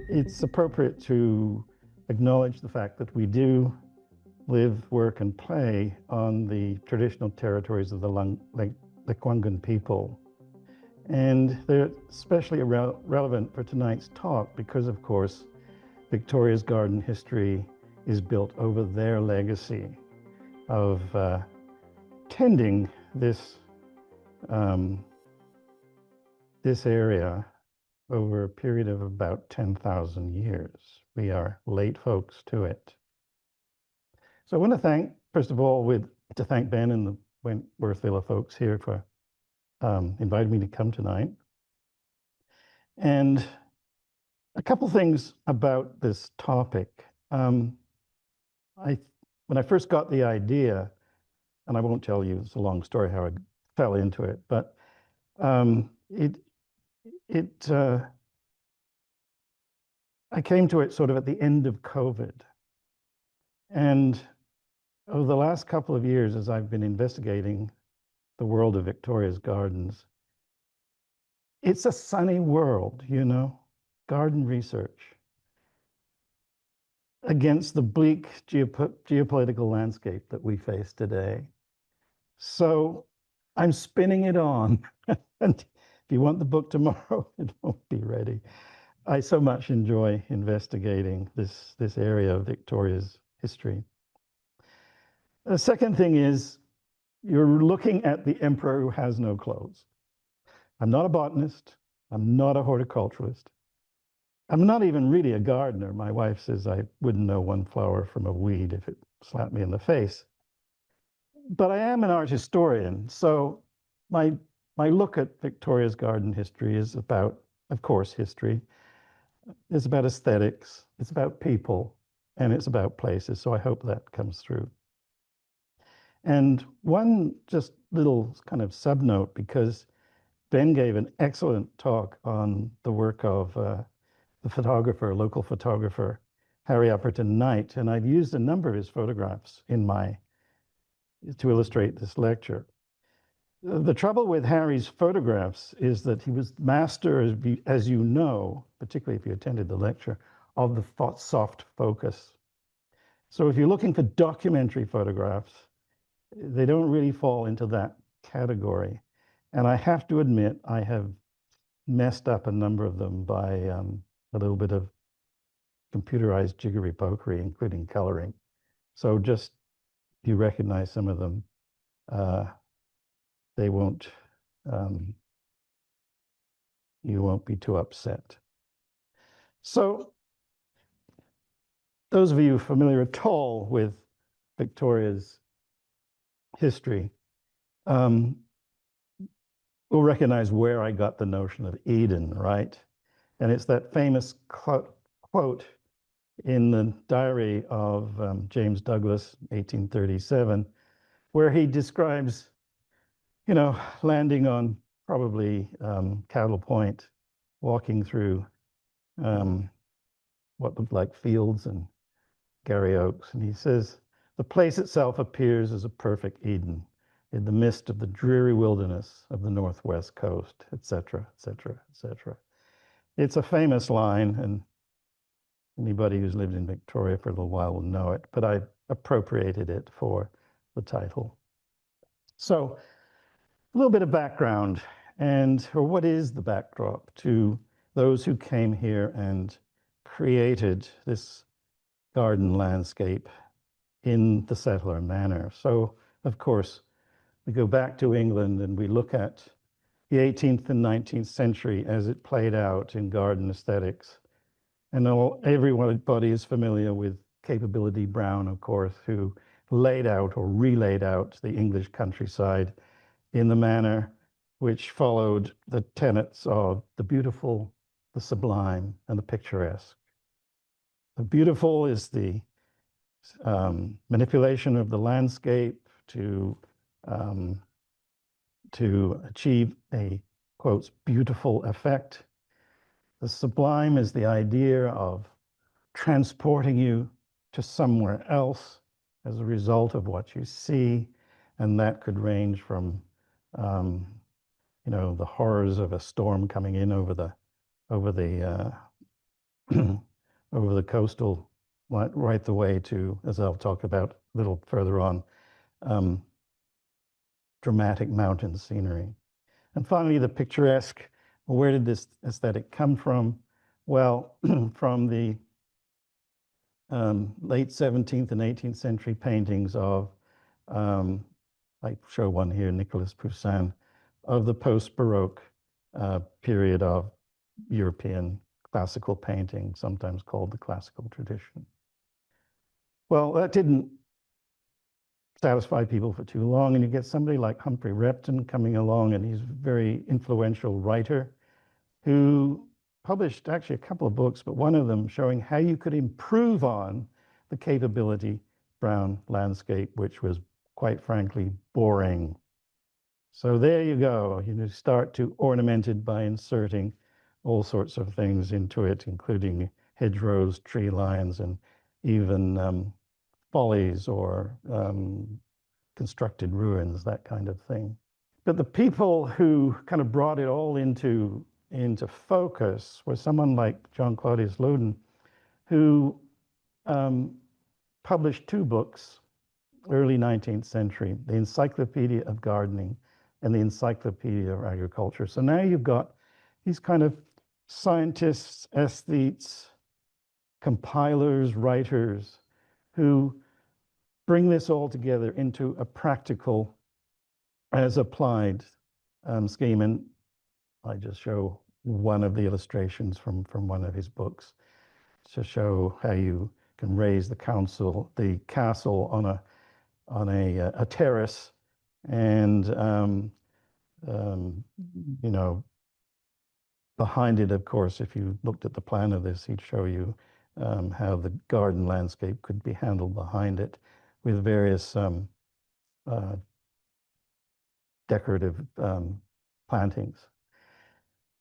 It's appropriate to acknowledge the fact that we do live, work, and play on the traditional territories of the Lekwungen people. And they're especially relevant for tonight's talk because, of course, Victoria's garden history is built over their legacy of tending this area over a period of about 10,000 years. We are late folks to it. So I want to thank, first of all, to thank Ben and the Wentworth Villa folks here for inviting me to come tonight. And a couple things about this topic. When I first got the idea, and I won't tell you, it's a long story how I fell into it, but I came to it sort of at the end of COVID. And over the last couple of years, as I've been investigating the world of Victoria's gardens, it's a sunny world, you know, garden research against the bleak geopolitical landscape that we face today. So I'm spinning it on. And if you want the book tomorrow, it won't be ready. I so much enjoy investigating this area of Victoria's history. The second thing is, you're looking at the emperor who has no clothes. I'm not a botanist. I'm not a horticulturalist. I'm not even really a gardener. My wife says I wouldn't know one flower from a weed if it slapped me in the face. But I am an art historian. So my look at Victoria's garden history is about, of course, history. It's about aesthetics. It's about people. And it's about places. So I hope that comes through. And one just little kind of sub-note, because Ben gave an excellent talk on the work of the photographer, local photographer, Harry Upperton Knight, and I've used a number of his photographs to illustrate this lecture. The trouble with Harry's photographs is that he was master, as you know, particularly if you attended the lecture, of the soft focus. So if you're looking for documentary photographs, they don't really fall into that category. And I have to admit, I have messed up a number of them by a little bit of computerized jiggery-pokery, including coloring. So just, if you recognize some of them, they won't, you won't be too upset. So those of you familiar at all with Victoria's history will recognize where I got the notion of Eden, right? And it's that famous quote in the diary of James Douglas, 1837, where he describes, you know, landing on probably Cattle Point, walking through what looked like fields and Gary Oaks. And he says, the place itself appears as a perfect Eden in the midst of the dreary wilderness of the Northwest coast, et cetera, et cetera, et cetera. It's a famous line, and anybody who's lived in Victoria for a little while will know it, but I appropriated it for the title. So a little bit of background, or what is the backdrop to those who came here and created this garden landscape in the settler manner. So, of course, we go back to England and we look at the 18th and 19th century as it played out in garden aesthetics. And everybody is familiar with Capability Brown, of course, who laid out or relayed out the English countryside in the manner which followed the tenets of the beautiful, the sublime, and the picturesque. The beautiful is the manipulation of the landscape to achieve a, quotes, beautiful effect. The sublime is the idea of transporting you to somewhere else as a result of what you see, and that could range from you know, the horrors of a storm coming in over the over the over the coastal, right the way to, as I'll talk about a little further on, dramatic mountain scenery. And finally, the picturesque. Well, where did this aesthetic come from? Well, from the late 17th and 18th century paintings of, I show one here, Nicolas Poussin, of the post-Baroque period of European classical painting, sometimes called the classical tradition. Well, that didn't satisfy people for too long, and you get somebody like Humphrey Repton coming along, and he's a very influential writer who published actually a couple of books, but one of them showing how you could improve on the capability brown landscape, which was quite frankly boring. So there you go. You start to ornament it by inserting all sorts of things into it, including hedgerows, tree lines, and even follies or constructed ruins, that kind of thing. But the people who kind of brought it all into focus was someone like John Claudius Loudon, who published two books, early 19th century, the Encyclopedia of Gardening and the Encyclopedia of Agriculture. So now you've got these kind of scientists, aesthetes, compilers, writers, who bring this all together into a practical, as applied scheme. And I just show one of the illustrations from one of his books to show how you can raise the castle on a terrace, and you know, behind it, of course, if you looked at the plan of this, he'd show you how the garden landscape could be handled behind it with various decorative plantings.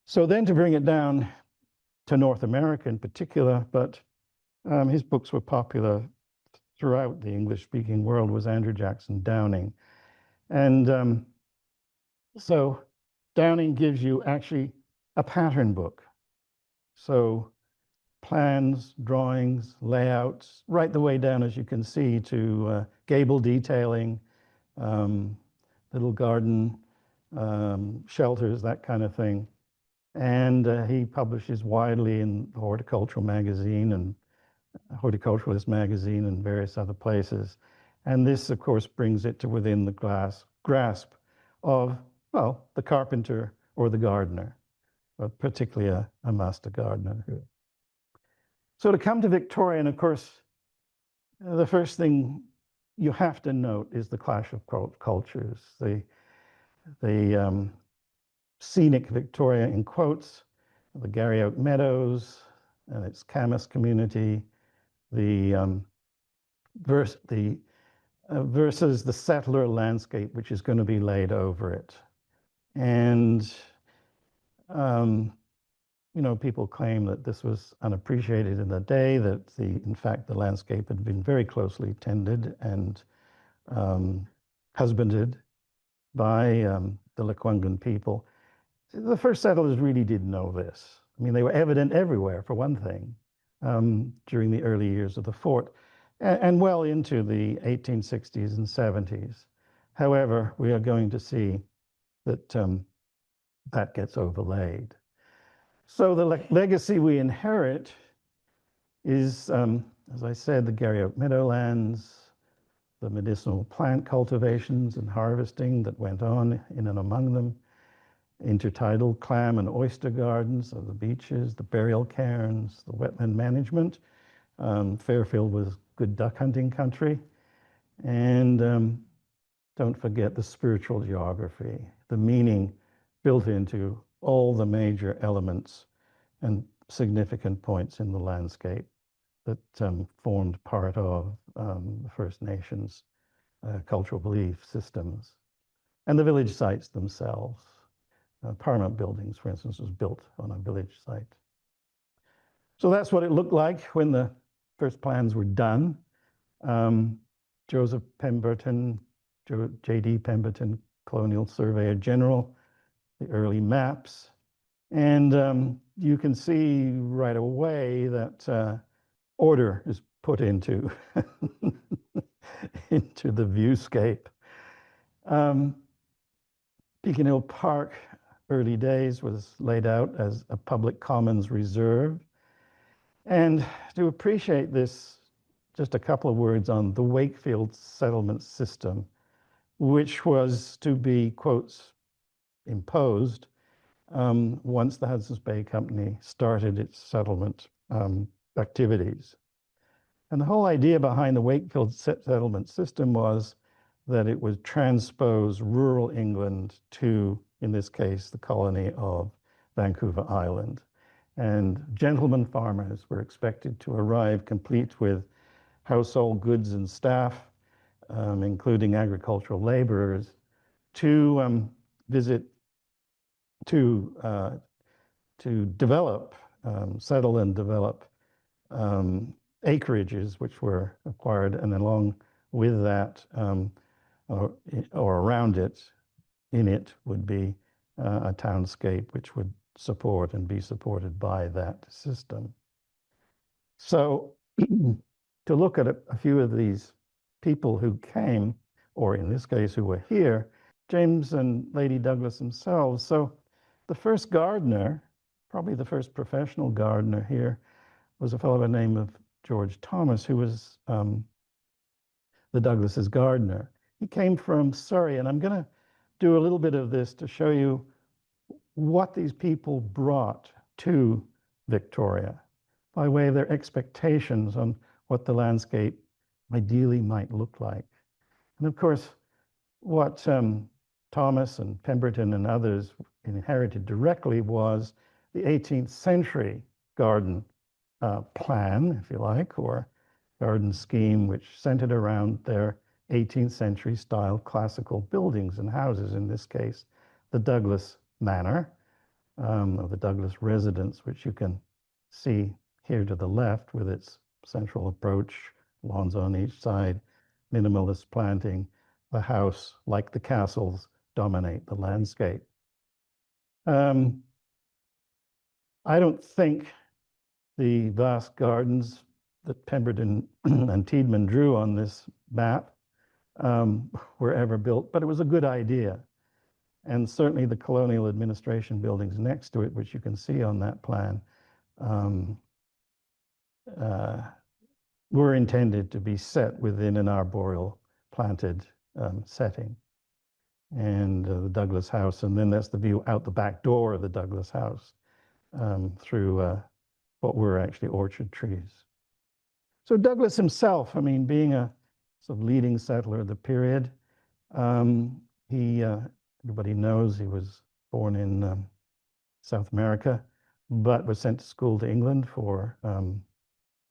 So then to bring it down to North America in particular, but his books were popular throughout the English-speaking world, was Andrew Jackson Downing. And so Downing gives you actually a pattern book. So plans, drawings, layouts, right the way down, as you can see, to gable detailing, little garden shelters, that kind of thing. And he publishes widely in the Horticultural magazine and Horticulturalist magazine and various other places. And this, of course, brings it to within the grasp of, well, the carpenter or the gardener, but particularly a master gardener. So to come to Victoria, and of course, the first thing you have to note is the clash of cultures. The scenic Victoria, in quotes, the Garry Oak Meadows and its Camas community, versus the settler landscape, which is going to be laid over it. And you know, people claim that this was unappreciated in the day, that in fact, the landscape had been very closely tended and husbanded by the Lekwungen people. The first settlers really did know this. I mean, they were evident everywhere, for one thing, during the early years of the fort, and well into the 1860s and 70s. However, we are going to see that that gets overlaid. So the legacy we inherit is, as I said, the Garry Oak Meadowlands, the medicinal plant cultivations and harvesting that went on in and among them, intertidal clam and oyster gardens of the beaches, the burial cairns, the wetland management. Fairfield was good duck hunting country. And don't forget the spiritual geography, the meaning built into all the major elements and significant points in the landscape that formed part of the First Nations cultural belief systems. And the village sites themselves. Parliament buildings, for instance, was built on a village site. So that's what it looked like when the first plans were done. Joseph Pemberton, J.D. Pemberton colonial surveyor general, the early maps. And you can see right away that order is put into, into the viewscape. Beacon Hill Park, early days, was laid out as a public commons reserve. And to appreciate this, just a couple of words on the Wakefield settlement system, which was to be, quotes, imposed once the Hudson's Bay Company started its settlement activities. And the whole idea behind the Wakefield settlement system was that it would transpose rural England to, in this case, the colony of Vancouver Island. And gentlemen farmers were expected to arrive complete with household goods and staff, including agricultural laborers, to visit, to develop, settle and develop acreages which were acquired, and along with that, or around it, in it would be a townscape which would support and be supported by that system. So to look at a few of these people who came, or in this case, who were here, James and Lady Douglas themselves. So the first gardener, probably the first professional gardener here, was a fellow by the name of George Thomas, who was the Douglas's gardener. He came from Surrey, and I'm going to do a little bit of this to show you what these people brought to Victoria by way of their expectations on what the landscape ideally might look like. And of course, what Thomas and Pemberton and others inherited directly was the 18th century garden plan, if you like, or garden scheme, which centered around their 18th century style classical buildings and houses, in this case, the Douglas Manor, or the Douglas residence, which you can see here to the left with its central approach, lawns on each side, minimalist planting. The house, like the castles, dominate the landscape. I don't think the vast gardens that Pemberton and Tiedemann drew on this map were ever built, but it was a good idea. And certainly the colonial administration buildings next to it, which you can see on that plan, were intended to be set within an arboreal planted setting. And the Douglas house, and then that's the view out the back door of the Douglas house through what were actually orchard trees. So Douglas himself, I mean, being a sort of leading settler of the period, everybody knows he was born in South America, but was sent to school to England for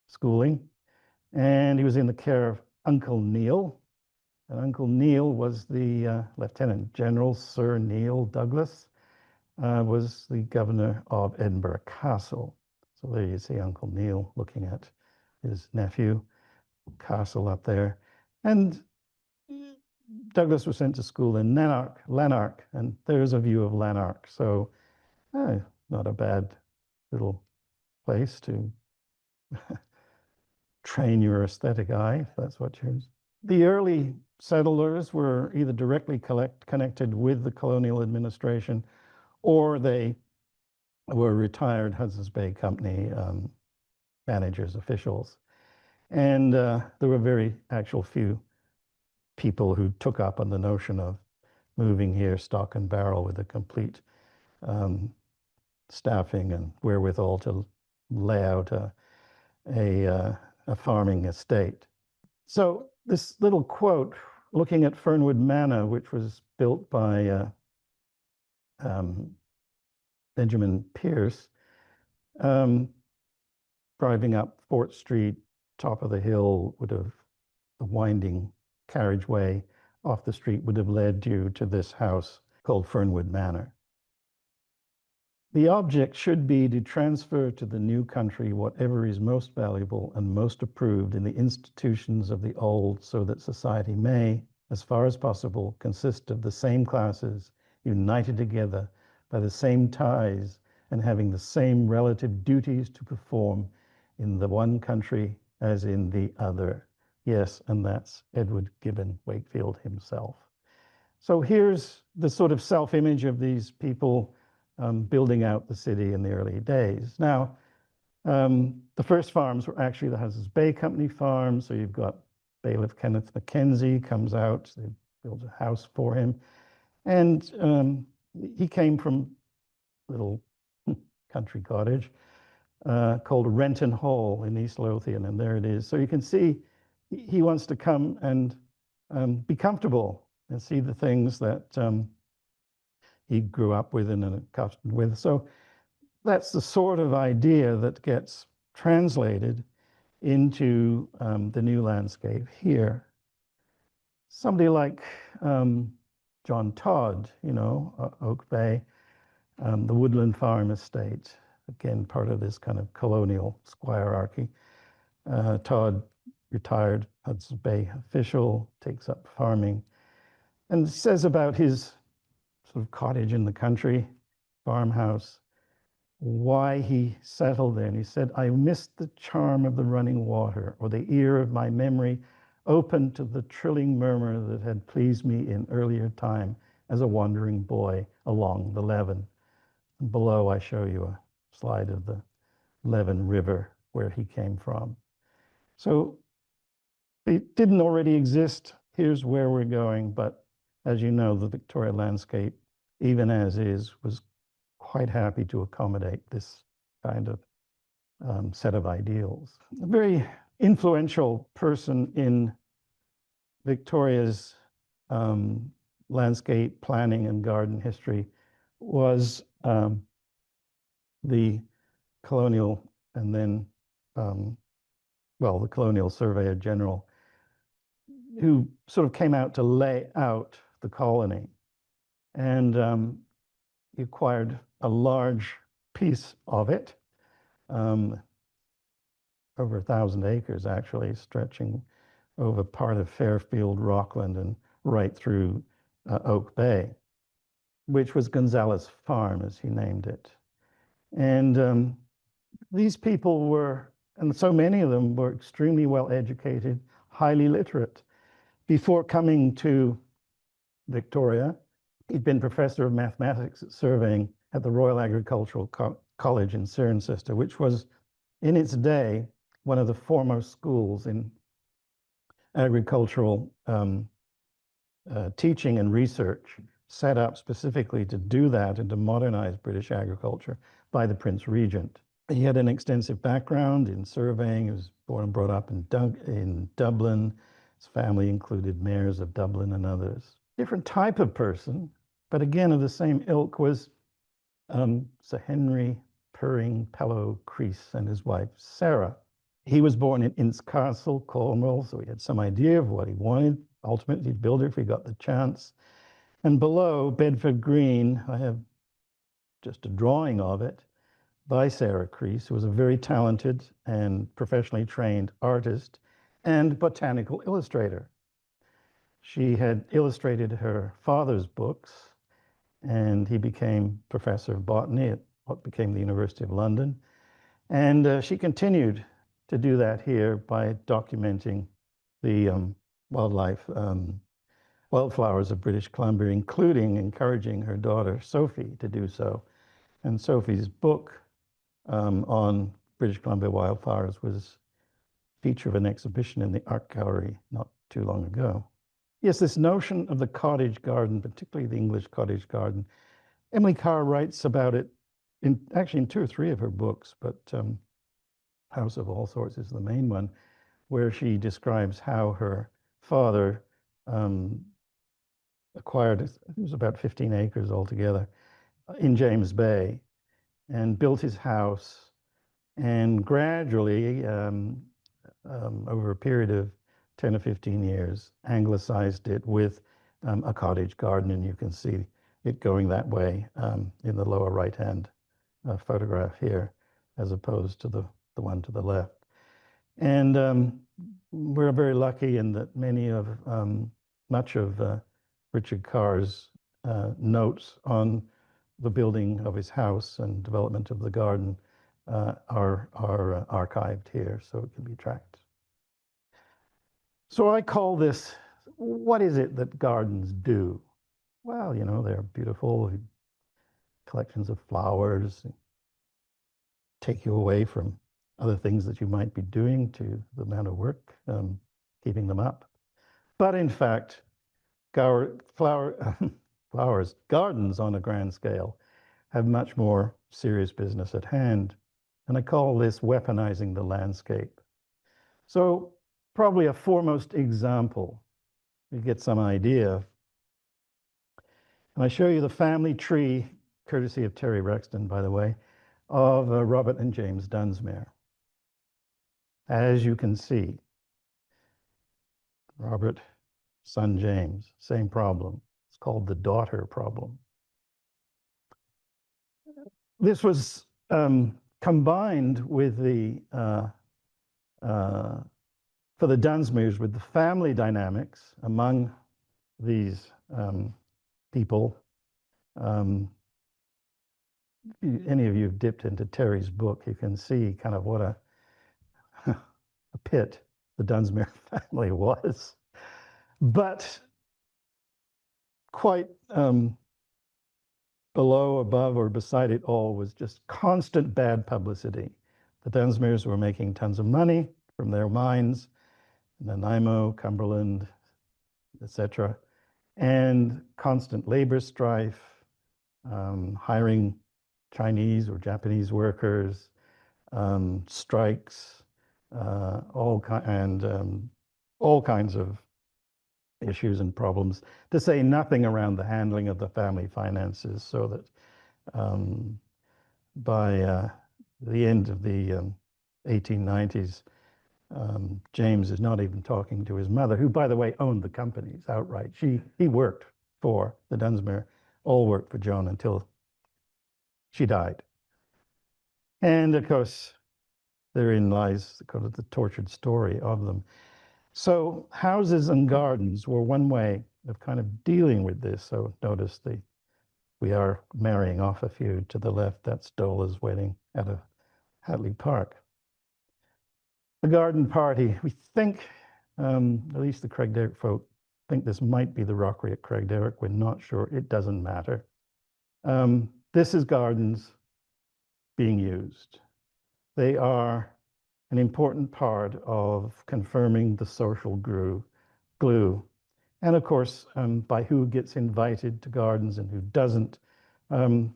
schooling. And he was in the care of Uncle Neil. And Uncle Neil was the Lieutenant General Sir Neil Douglas, was the governor of Edinburgh Castle. So there you see Uncle Neil looking at his nephew, castle up there. And Douglas was sent to school in Lanark, and there's a view of Lanark. So not a bad little place to train your aesthetic eye, if that's what you're. The early settlers were either directly connected with the colonial administration, or they were retired Hudson's Bay Company managers, officials. And there were very actual few people who took up on the notion of moving here stock and barrel with a complete staffing and wherewithal to lay out a farming estate. So this little quote, looking at Fernwood Manor, which was built by Benjamin Pierce, driving up Fort Street, top of the hill, the winding carriageway off the street would have led you to this house called Fernwood Manor. The object should be to transfer to the new country whatever is most valuable and most approved in the institutions of the old, so that society may, as far as possible, consist of the same classes, united together by the same ties and having the same relative duties to perform in the one country as in the other. Yes, and that's Edward Gibbon Wakefield himself. So here's the sort of self-image of these people building out the city in the early days. Now, the first farms were actually the Hudson's Bay Company farms. So you've got Bailiff Kenneth Mackenzie comes out, they build a house for him. And he came from a little country cottage called Renton Hall in East Lothian, and there it is. So you can see he wants to come and be comfortable and see the things that he grew up with and accustomed with. So that's the sort of idea that gets translated into the new landscape here. Somebody like John Todd, you know, Oak Bay, the Woodland Farm Estate, again, part of this kind of colonial squirearchy. Todd, retired Hudson's Bay official, takes up farming and says about his sort of cottage in the country, farmhouse, why he settled there. And he said, I missed the charm of the running water, or the ear of my memory open to the trilling murmur that had pleased me in earlier time as a wandering boy along the Leven. And below, I show you a slide of the Leven River where he came from. So it didn't already exist. Here's where we're going. But as you know, the Victoria landscape, even as is, was quite happy to accommodate this kind of set of ideals. A very influential person in Victoria's landscape planning and garden history was the colonial and then, well, the colonial surveyor general, who sort of came out to lay out the colony. And he acquired a large piece of it, over 1,000 acres actually, stretching over part of Fairfield, Rockland, and right through Oak Bay, which was Gonzales Farm, as he named it. And these people were, and so many of them were extremely well educated, highly literate. Before coming to Victoria, he'd been professor of mathematics at surveying at the Royal Agricultural College in Cirencester, which was, in its day, one of the foremost schools in agricultural teaching and research, set up specifically to do that and to modernize British agriculture by the Prince Regent. He had an extensive background in surveying. He was born and brought up in Dublin. His family included mayors of Dublin and others. Different type of person, but again of the same ilk, was Sir Henry Purring Pellow Crease and his wife Sarah. He was born in Inniscastle, Cornwall, so he had some idea of what he wanted. Ultimately, he'd build it if he got the chance. And below, Bedford Green, I have just a drawing of it by Sarah Crease, who was a very talented and professionally trained artist and botanical illustrator. She had illustrated her father's books, and he became professor of botany at what became the University of London. And she continued to do that here by documenting the wildflowers of British Columbia, including encouraging her daughter, Sophie, to do so. And Sophie's book on British Columbia wildflowers was feature of an exhibition in the Art Gallery not too long ago. Yes, this notion of the cottage garden, particularly the English cottage garden, Emily Carr writes about it actually in 2 or 3 of her books, but House of All Sorts is the main one, where she describes how her father acquired, it was about 15 acres altogether, in James Bay, and built his house, and gradually, over a period of 10 or 15 years, anglicized it with a cottage garden, and you can see it going that way in the lower right-hand photograph here, as opposed to the one to the left. And we're very lucky in that many of much of Richard Carr's notes on the building of his house and development of the garden are archived here, so it can be tracked. So I call this, what is it that gardens do? Well, you know, they're beautiful collections of flowers, take you away from other things that you might be doing to the amount of work keeping them up. But in fact, flowers, gardens on a grand scale have much more serious business at hand. And I call this weaponizing the landscape. So probably a foremost example, you get some idea. And I show you the family tree, courtesy of Terry Rexton, by the way, of Robert and James Dunsmuir. As you can see, Robert, son James, same problem. It's called the daughter problem. This was combined with the, for the Dunsmuirs, with the family dynamics among these people. Any of you have dipped into Terry's book, you can see kind of what a pit the Dunsmuir family was. But quite below, above, or beside it all was just constant bad publicity. The Dunsmuirs were making tons of money from their mines in Nanaimo, Cumberland, etc., and constant labor strife, hiring Chinese or Japanese workers, strikes, all kinds of issues and problems, to say nothing around the handling of the family finances, so that by the end of the 1890s, James is not even talking to his mother, who, by the way, owned the companies outright. He worked for the Dunsmuir, all worked for Joan until she died. And of course, therein lies kind of the tortured story of them. So houses and gardens were one way of kind of dealing with this. So notice we are marrying off a few to the left. That's Dola's wedding at a Hatley Park. The garden party, we think, at least the Craigderrick folk think this might be the rockery at Craigderrick. We're not sure. It doesn't matter. This is gardens being used. They are an important part of confirming the social glue. And of course, by who gets invited to gardens and who doesn't,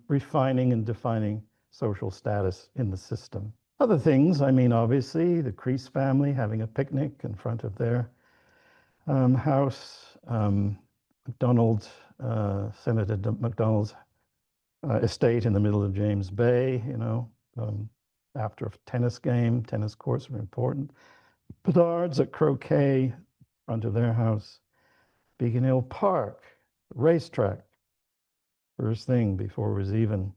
refining and defining social status in the system. Other things, I mean, obviously, the Crease family having a picnic in front of their house, Senator MacDonald's estate in the middle of James Bay, you know, after a tennis game. Tennis courts were important. Petards at Croquet, in front of their house. Beacon Hill Park, racetrack. First thing before it was even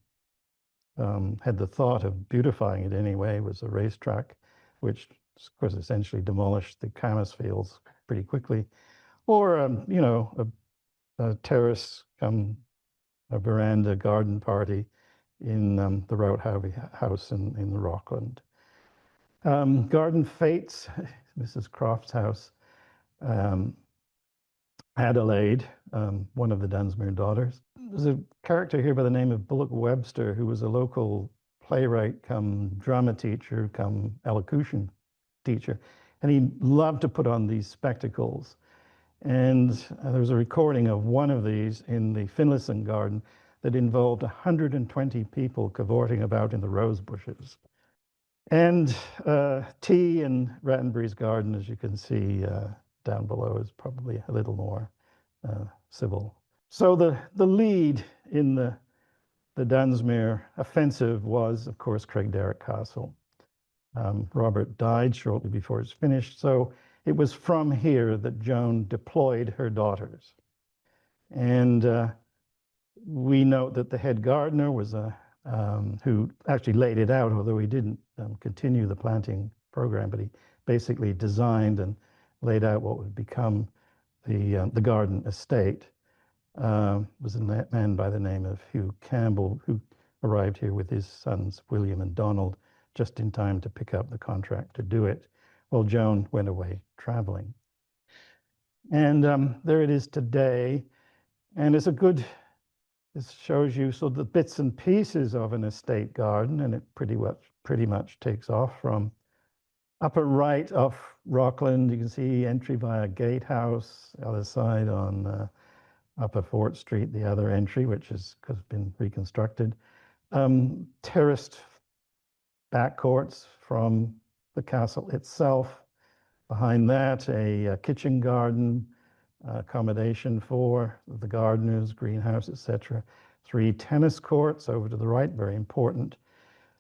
had the thought of beautifying it anyway, was a racetrack, which of course essentially demolished the camas fields pretty quickly. Or, you know, a terrace, a veranda garden party in the Rout house in the Rockland. Garden Fates, Mrs. Croft's house. Adelaide, one of the Dunsmuir daughters. There's a character here by the name of Bullock Webster, who was a local playwright come drama teacher come elocution teacher. And he loved to put on these spectacles. And there was a recording of one of these in the Finlayson Garden that involved 120 people cavorting about in the rose bushes. And tea in Rattenbury's garden, as you can see down below, is probably a little more civil. So the lead in the Dunsmuir offensive was, of course, Craigderrick Castle. Robert died shortly before it's finished, so it was from here that Joan deployed her daughters. And we note that the head gardener was who actually laid it out, although he didn't continue the planting program, but he basically designed and laid out what would become the garden estate was a man by the name of Hugh Campbell, who arrived here with his sons William and Donald just in time to pick up the contract to do it, while Joan went away traveling. And there it is today. And it's a good, this shows you sort of the bits and pieces of an estate garden, and it pretty much takes off from upper right off Rockland. You can see entry via gatehouse, the other side on Upper Fort Street, the other entry, which has been reconstructed. Terraced back courts from the castle itself. Behind that, a kitchen garden, accommodation for the gardeners, greenhouse, etc. 3 tennis courts over to the right, very important.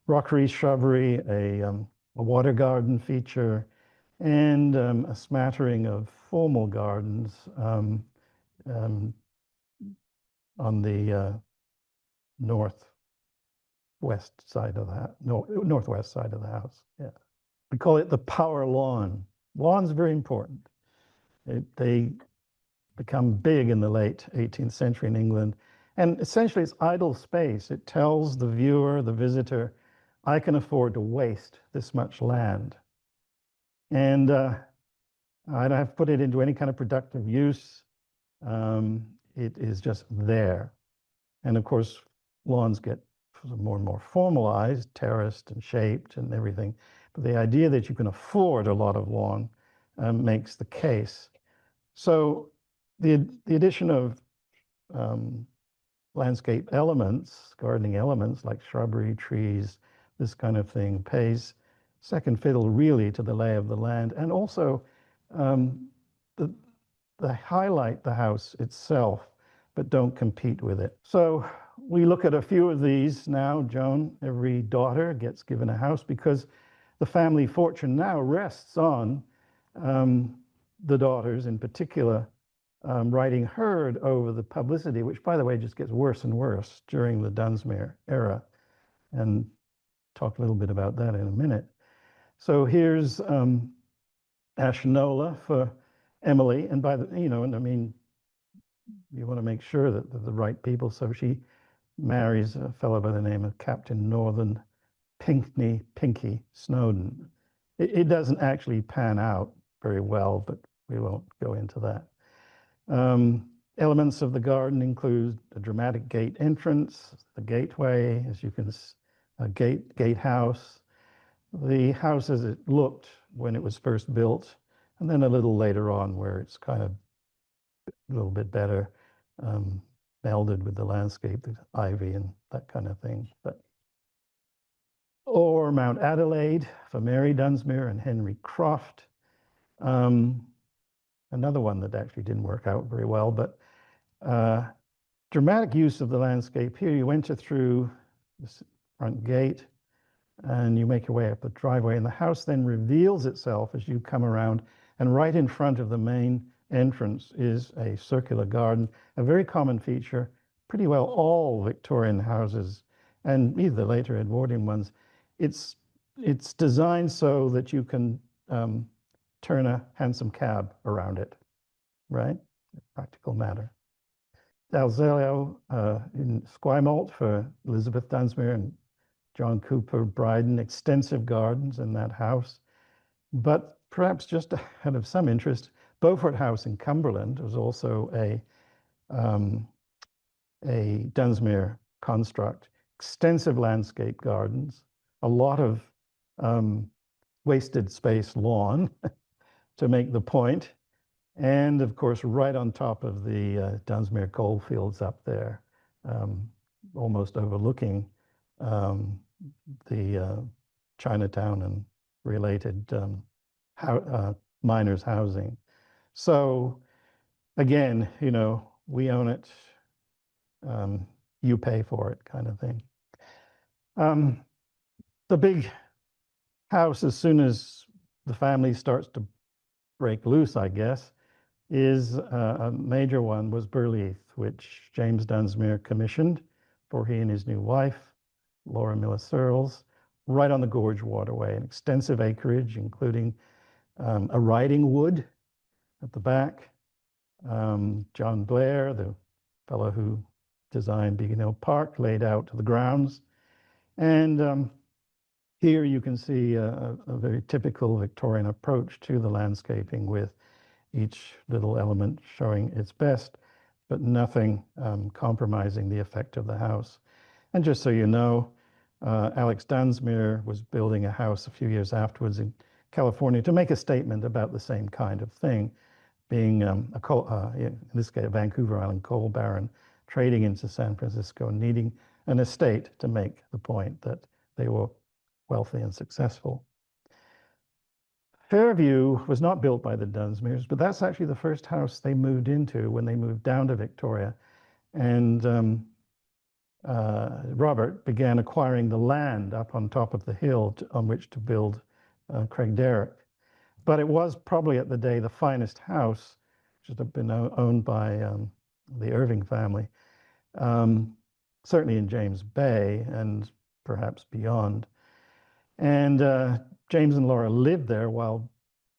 Rockery, shrubbery, a water garden feature, and a smattering of formal gardens on the northwest side of the northwest side of the house. Yeah, we call it the power lawn. Lawn's very important. They become big in the late 18th century in England, and essentially it's idle space. It tells the viewer, the visitor, I can afford to waste this much land, and I don't have to put it into any kind of productive use. It is just there. And of course, lawns get more and more formalized, terraced and shaped and everything. But the idea that you can afford a lot of lawn makes the case. So the addition of landscape elements, gardening elements like shrubbery, trees, this kind of thing, pays second fiddle really to the lay of the land, and also they highlight the house itself, but don't compete with it. So we look at a few of these now. Joan, every daughter gets given a house because the family fortune now rests on the daughters in particular riding herd over the publicity, which by the way just gets worse and worse during the Dunsmuir era. And talk a little bit about that in a minute. So here's Ashnola for Emily, and by the, and I mean, you want to make sure that they're the right people. So she marries a fellow by the name of Captain Northern Pinky Snowden. It doesn't actually pan out very well, but we won't go into that. Elements of the garden include a dramatic gate entrance, the gateway, as you can, gatehouse, the house as it looked when it was first built, and then a little later on where it's kind of a little bit better melded with the landscape, the ivy and that kind of thing. Or Mount Adelaide for Mary Dunsmuir and Henry Croft. Another one that actually didn't work out very well, but dramatic use of the landscape. Here you enter through this front gate and you make your way up the driveway, and the house then reveals itself as you come around, and right in front of the main entrance is a circular garden, a very common feature. Pretty well all Victorian houses, and either the later Edwardian ones, it's designed so that you can turn a hansom cab around it, right? A practical matter. Dalzelio in Esquimalt for Elizabeth Dunsmuir and John Cooper Bryden, extensive gardens in that house. But perhaps just out of some interest, Beaufort House in Cumberland was also a Dunsmuir construct. Extensive landscape gardens, a lot of wasted space lawn to make the point, and of course right on top of the Dunsmuir goldfields up there, almost overlooking the Chinatown and related miners' housing. So again, we own it, you pay for it kind of thing. The big house, as soon as the family starts to break loose, I guess, is a major one was Burleith, which James Dunsmuir commissioned for he and his new wife, Laura Miller Searles, right on the Gorge Waterway, an extensive acreage, including a riding wood at the back, John Blair, the fellow who designed Beacon Hill Park, laid out the grounds. And here you can see a very typical Victorian approach to the landscaping, with each little element showing its best, but nothing compromising the effect of the house. And just so you know, Alex Dunsmuir was building a house a few years afterwards in California to make a statement about the same kind of thing, being in this case, a Vancouver Island coal baron trading into San Francisco, needing an estate to make the point that they were wealthy and successful. Fairview was not built by the Dunsmuirs, but that's actually the first house they moved into when they moved down to Victoria. And Robert began acquiring the land up on top of the hill on which to build Craigdarroch. But it was probably at the day the finest house, which had been owned by the Irving family, certainly in James Bay and perhaps beyond. And James and Laura lived there while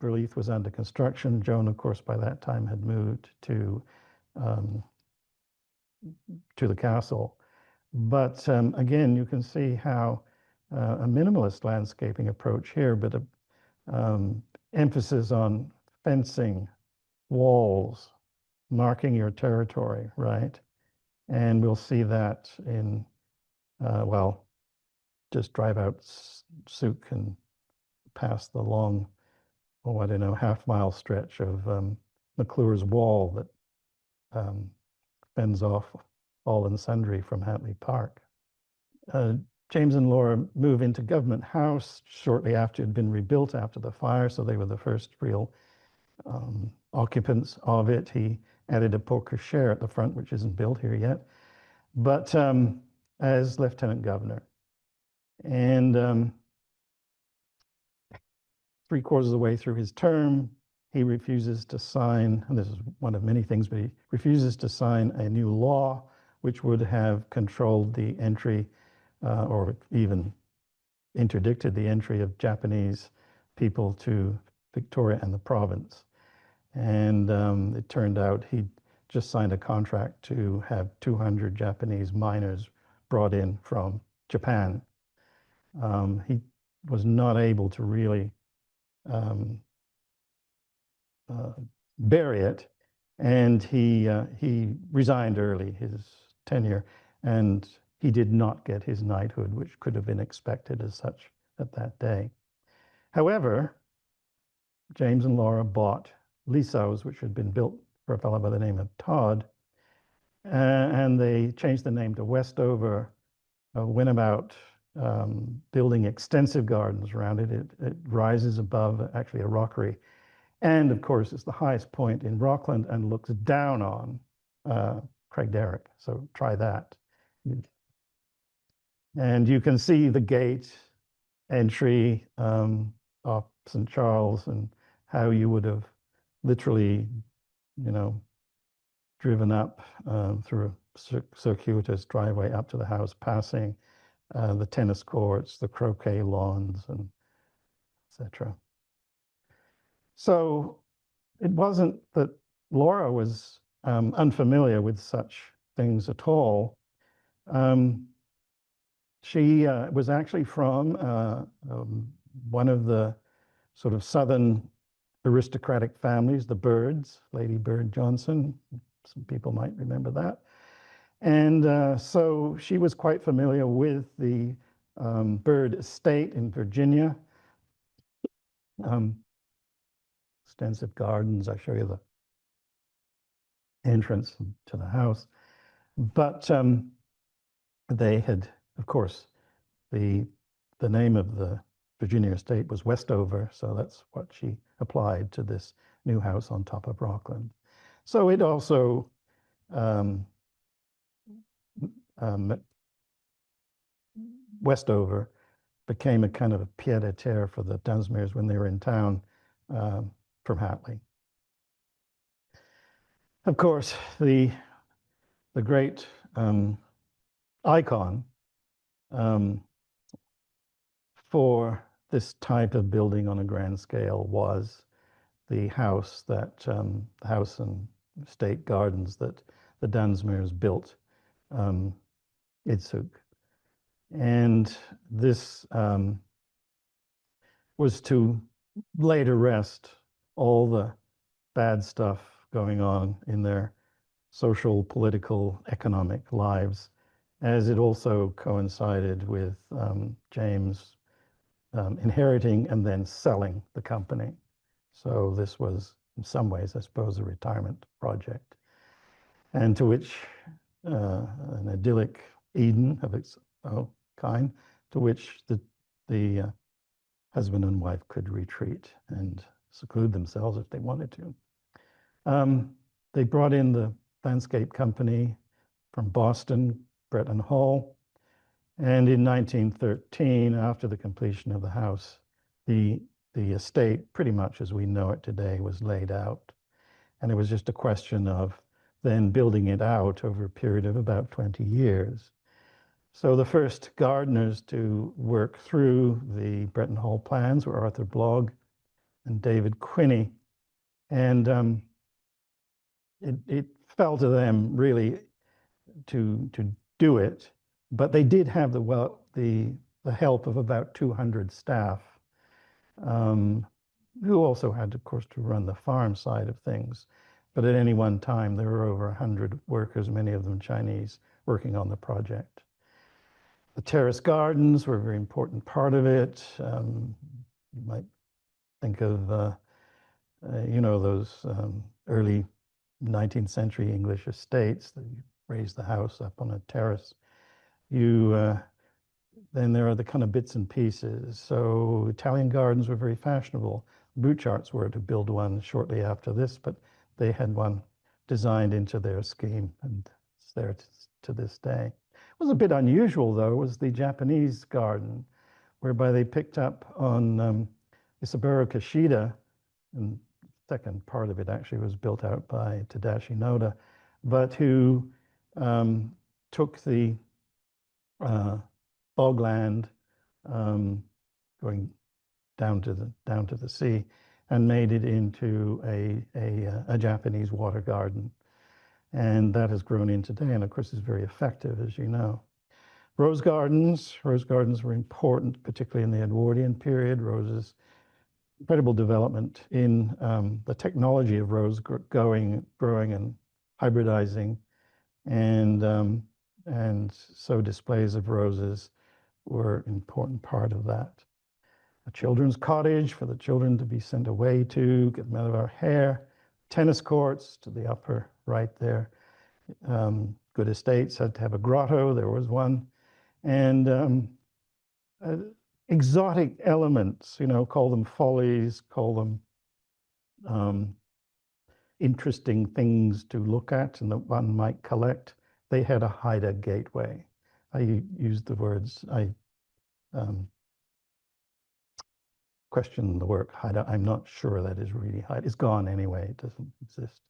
Burleith was under construction. Joan, of course, by that time had moved to the castle. But again, you can see how a minimalist landscaping approach here, but emphasis on fencing, walls, marking your territory, right? And we'll see that in, well, just drive out Souk and past the long, oh, I don't know, half-mile stretch of McClure's Wall that fends off all and sundry from Hatley Park. James and Laura move into Government House shortly after it had been rebuilt after the fire, so they were the first real occupants of it. He added a porte cochere at the front, which isn't built here yet, but as Lieutenant Governor. And 3/4 of the way through his term, he refuses to sign, and this is one of many things, but he refuses to sign a new law which would have controlled the entry or even interdicted the entry of Japanese people to Victoria and the province. And it turned out he just signed a contract to have 200 Japanese miners brought in from Japan. He was not able to really bury it, and he resigned early his tenure, and he did not get his knighthood, which could have been expected as such at that day. However, James and Laura bought Lissows, which had been built for a fellow by the name of Todd, and they changed the name to Westover, went about building extensive gardens around it. It rises above actually a rockery. And of course, it's the highest point in Rockland and looks down on Craigdarroch. So try that. And you can see the gate entry off St. Charles and how you would have literally, you know, driven up through a circuitous driveway up to the house, passing the tennis courts, the croquet lawns, and etc. So it wasn't that Laura was unfamiliar with such things at all. She was actually from one of the sort of southern aristocratic families, the Birds, Lady Bird Johnson. Some people might remember that. And so she was quite familiar with the Bird estate in Virginia. Extensive gardens. I show you the entrance to the house. But they had, of course, the name of the Virginia estate was Westover, so that's what she applied to this new house on top of Rockland. So it also Westover became a kind of a pied-à-terre for the Dunsmuirs when they were in town from Hatley. Of course, the great icon for this type of building on a grand scale was the house that the house and state gardens that the Dunsmuirs built Idsuk. And this was to lay to rest all the bad stuff going on in their social, political, economic lives, as it also coincided with James inheriting and then selling the company. So this was, in some ways, I suppose, a retirement project, and to which an idyllic Eden of its own kind, to which the husband and wife could retreat and seclude themselves if they wanted to. They brought in the landscape company from Boston, Brett and Hall, and in 1913, after the completion of the house, the estate, pretty much as we know it today, was laid out. And it was just a question of then building it out over a period of about 20 years. So the first gardeners to work through the Brett and Hall plans were Arthur Blogg and David Quinney. And it fell to them really to do it, but they did have the help of about 200 staff, who also had, of course, to run the farm side of things. But at any one time, there were over 100 workers, many of them Chinese, working on the project. The terrace gardens were a very important part of it. You might think of, you know, those early 19th century English estates that you raise the house up on a terrace. Then there are the kind of bits and pieces. So Italian gardens were very fashionable. Boucharts were to build one shortly after this, but they had one designed into their scheme, and it's there to this day. What was a bit unusual, though, was the Japanese garden, whereby they picked up on Isaburo Kishida, and the second part of it actually was built out by Tadashi Noda, but who took the bogland going down to the sea and made it into a Japanese water garden. And that has grown in today, and of course is very effective, as you know. Rose gardens were important, particularly in the Edwardian period. Roses, incredible development in the technology of rose growing and hybridizing, and so displays of roses were an important part of that. A children's cottage for the children to be sent away to, get them out of our hair. Tennis courts to the upper right there. Good estates had to have a grotto, there was one. And exotic elements, you know, call them follies, call them interesting things to look at and that one might collect. They had a Haida gateway. I used the words, I question the work Haida. I'm not sure that is really Haida. It's gone anyway, it doesn't exist.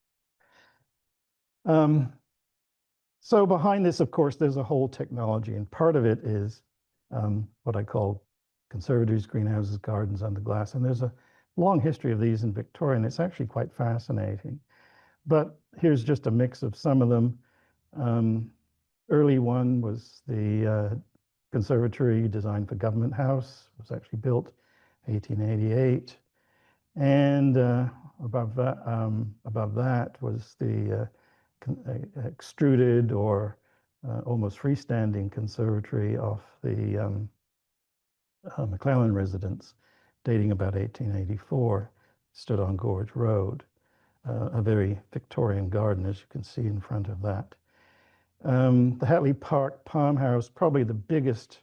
So behind this, of course, there's a whole technology, and part of it is what I call conservatories, greenhouses, gardens under glass. And there's a long history of these in Victoria, and it's actually quite fascinating. But here's just a mix of some of them. Early one was the conservatory designed for Government House. It was actually built 1888. And above that was the extruded or almost freestanding conservatory off the McLellan residence, dating about 1884, stood on Gorge Road, a very Victorian garden, as you can see in front of that. The Hatley Park Palm House, probably the biggest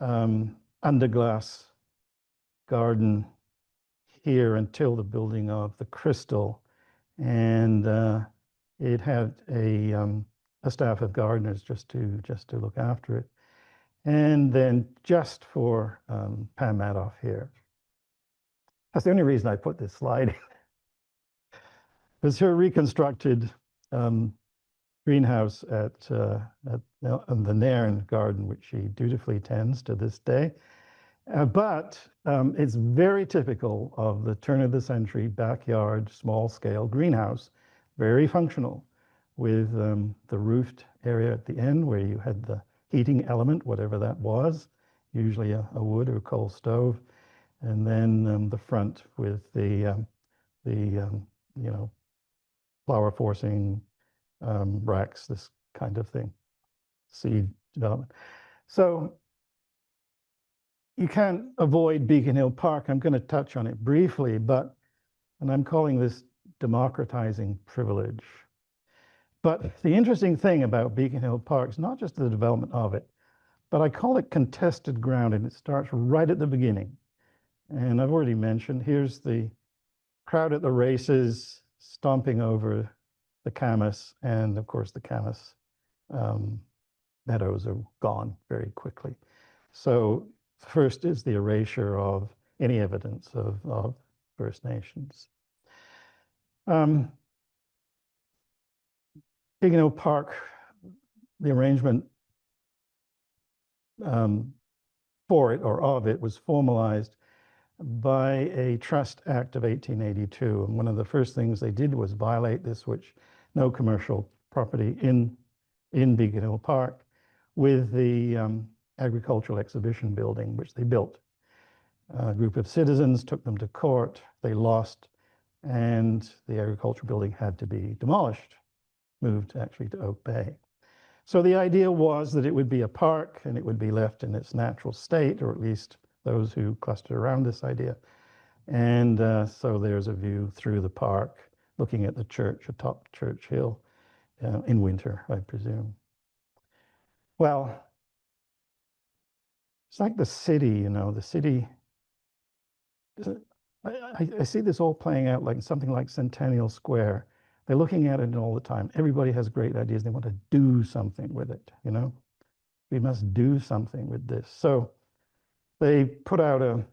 underglass garden here until the building of the Crystal, and it had a staff of gardeners just to look after it. And then just for Pam Madoff here. That's the only reason I put this slide in. Because her reconstructed greenhouse at the Nairn garden, which she dutifully tends to this day. But it's very typical of the turn of the century backyard, small scale greenhouse very functional, with the roofed area at the end where you had the heating element, whatever that was, usually a wood or coal stove, and then the front with the you know, flower forcing racks, this kind of thing, seed development. So you can't avoid Beacon Hill Park. I'm going to touch on it briefly, and I'm calling this democratizing privilege. But the interesting thing about Beacon Hill Park is not just the development of it, but I call it contested ground, and it starts right at the beginning. And I've already mentioned, here's the crowd at the races stomping over the camas, and of course the camas meadows are gone very quickly. So first is the erasure of any evidence of First Nations. Beacon Hill Park, the arrangement for it or of it was formalized by a Trust Act of 1882. And one of the first things they did was violate this, which no commercial property in Beacon Hill Park, with the agricultural exhibition building, which they built. A group of citizens took them to court, they lost, and the agricultural building had to be demolished, moved actually to Oak Bay. So the idea was that it would be a park and it would be left in its natural state, or at least those who clustered around this idea. And so there's a view through the park, looking at the church atop Church Hill in winter, I presume. Well, it's like the city, you know, the city. I see this all playing out like something like Centennial Square. They're looking at it all the time. Everybody has great ideas. They want to do something with it, you know. We must do something with this. So they put out a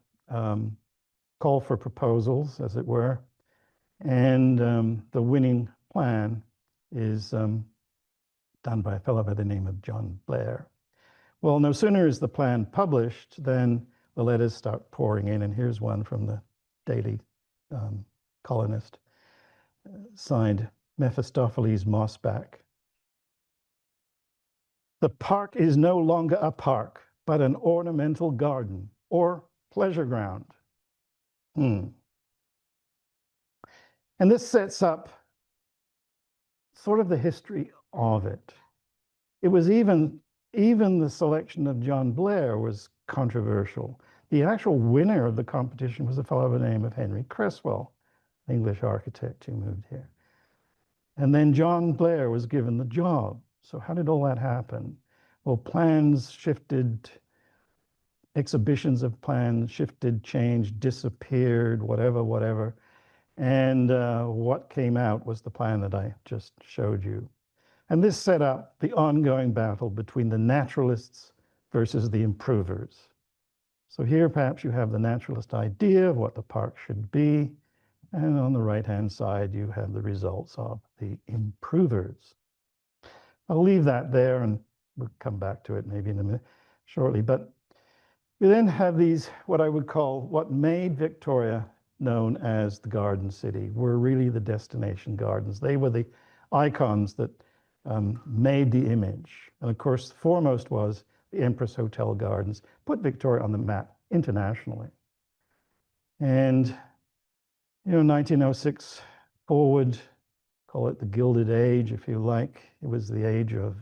call for proposals, as it were, and the winning plan is done by a fellow by the name of John Blair. Well, no sooner is the plan published than the letters start pouring in, and here's one from the Daily Colonist, signed Mephistopheles Mossback. The park is no longer a park, but an ornamental garden or pleasure ground. And this sets up sort of the history of it. It was even the selection of John Blair was controversial. The actual winner of the competition was a fellow by the name of Henry Cresswell, an English architect who moved here. And then John Blair was given the job. So how did all that happen? Well, plans shifted, exhibitions of plans shifted, changed, disappeared, whatever. And what came out was the plan that I just showed you. And this set up the ongoing battle between the naturalists versus the improvers. So here perhaps you have the naturalist idea of what the park should be, and on the right-hand side you have the results of the improvers. I'll leave that there and we'll come back to it maybe in a minute shortly. But we then have these, what I would call, what made Victoria known as the Garden City, were really the destination gardens. They were the icons that made the image. And of course, foremost was the Empress Hotel Gardens, put Victoria on the map internationally. And, you know, 1906 forward, call it the Gilded Age, if you like. It was the age of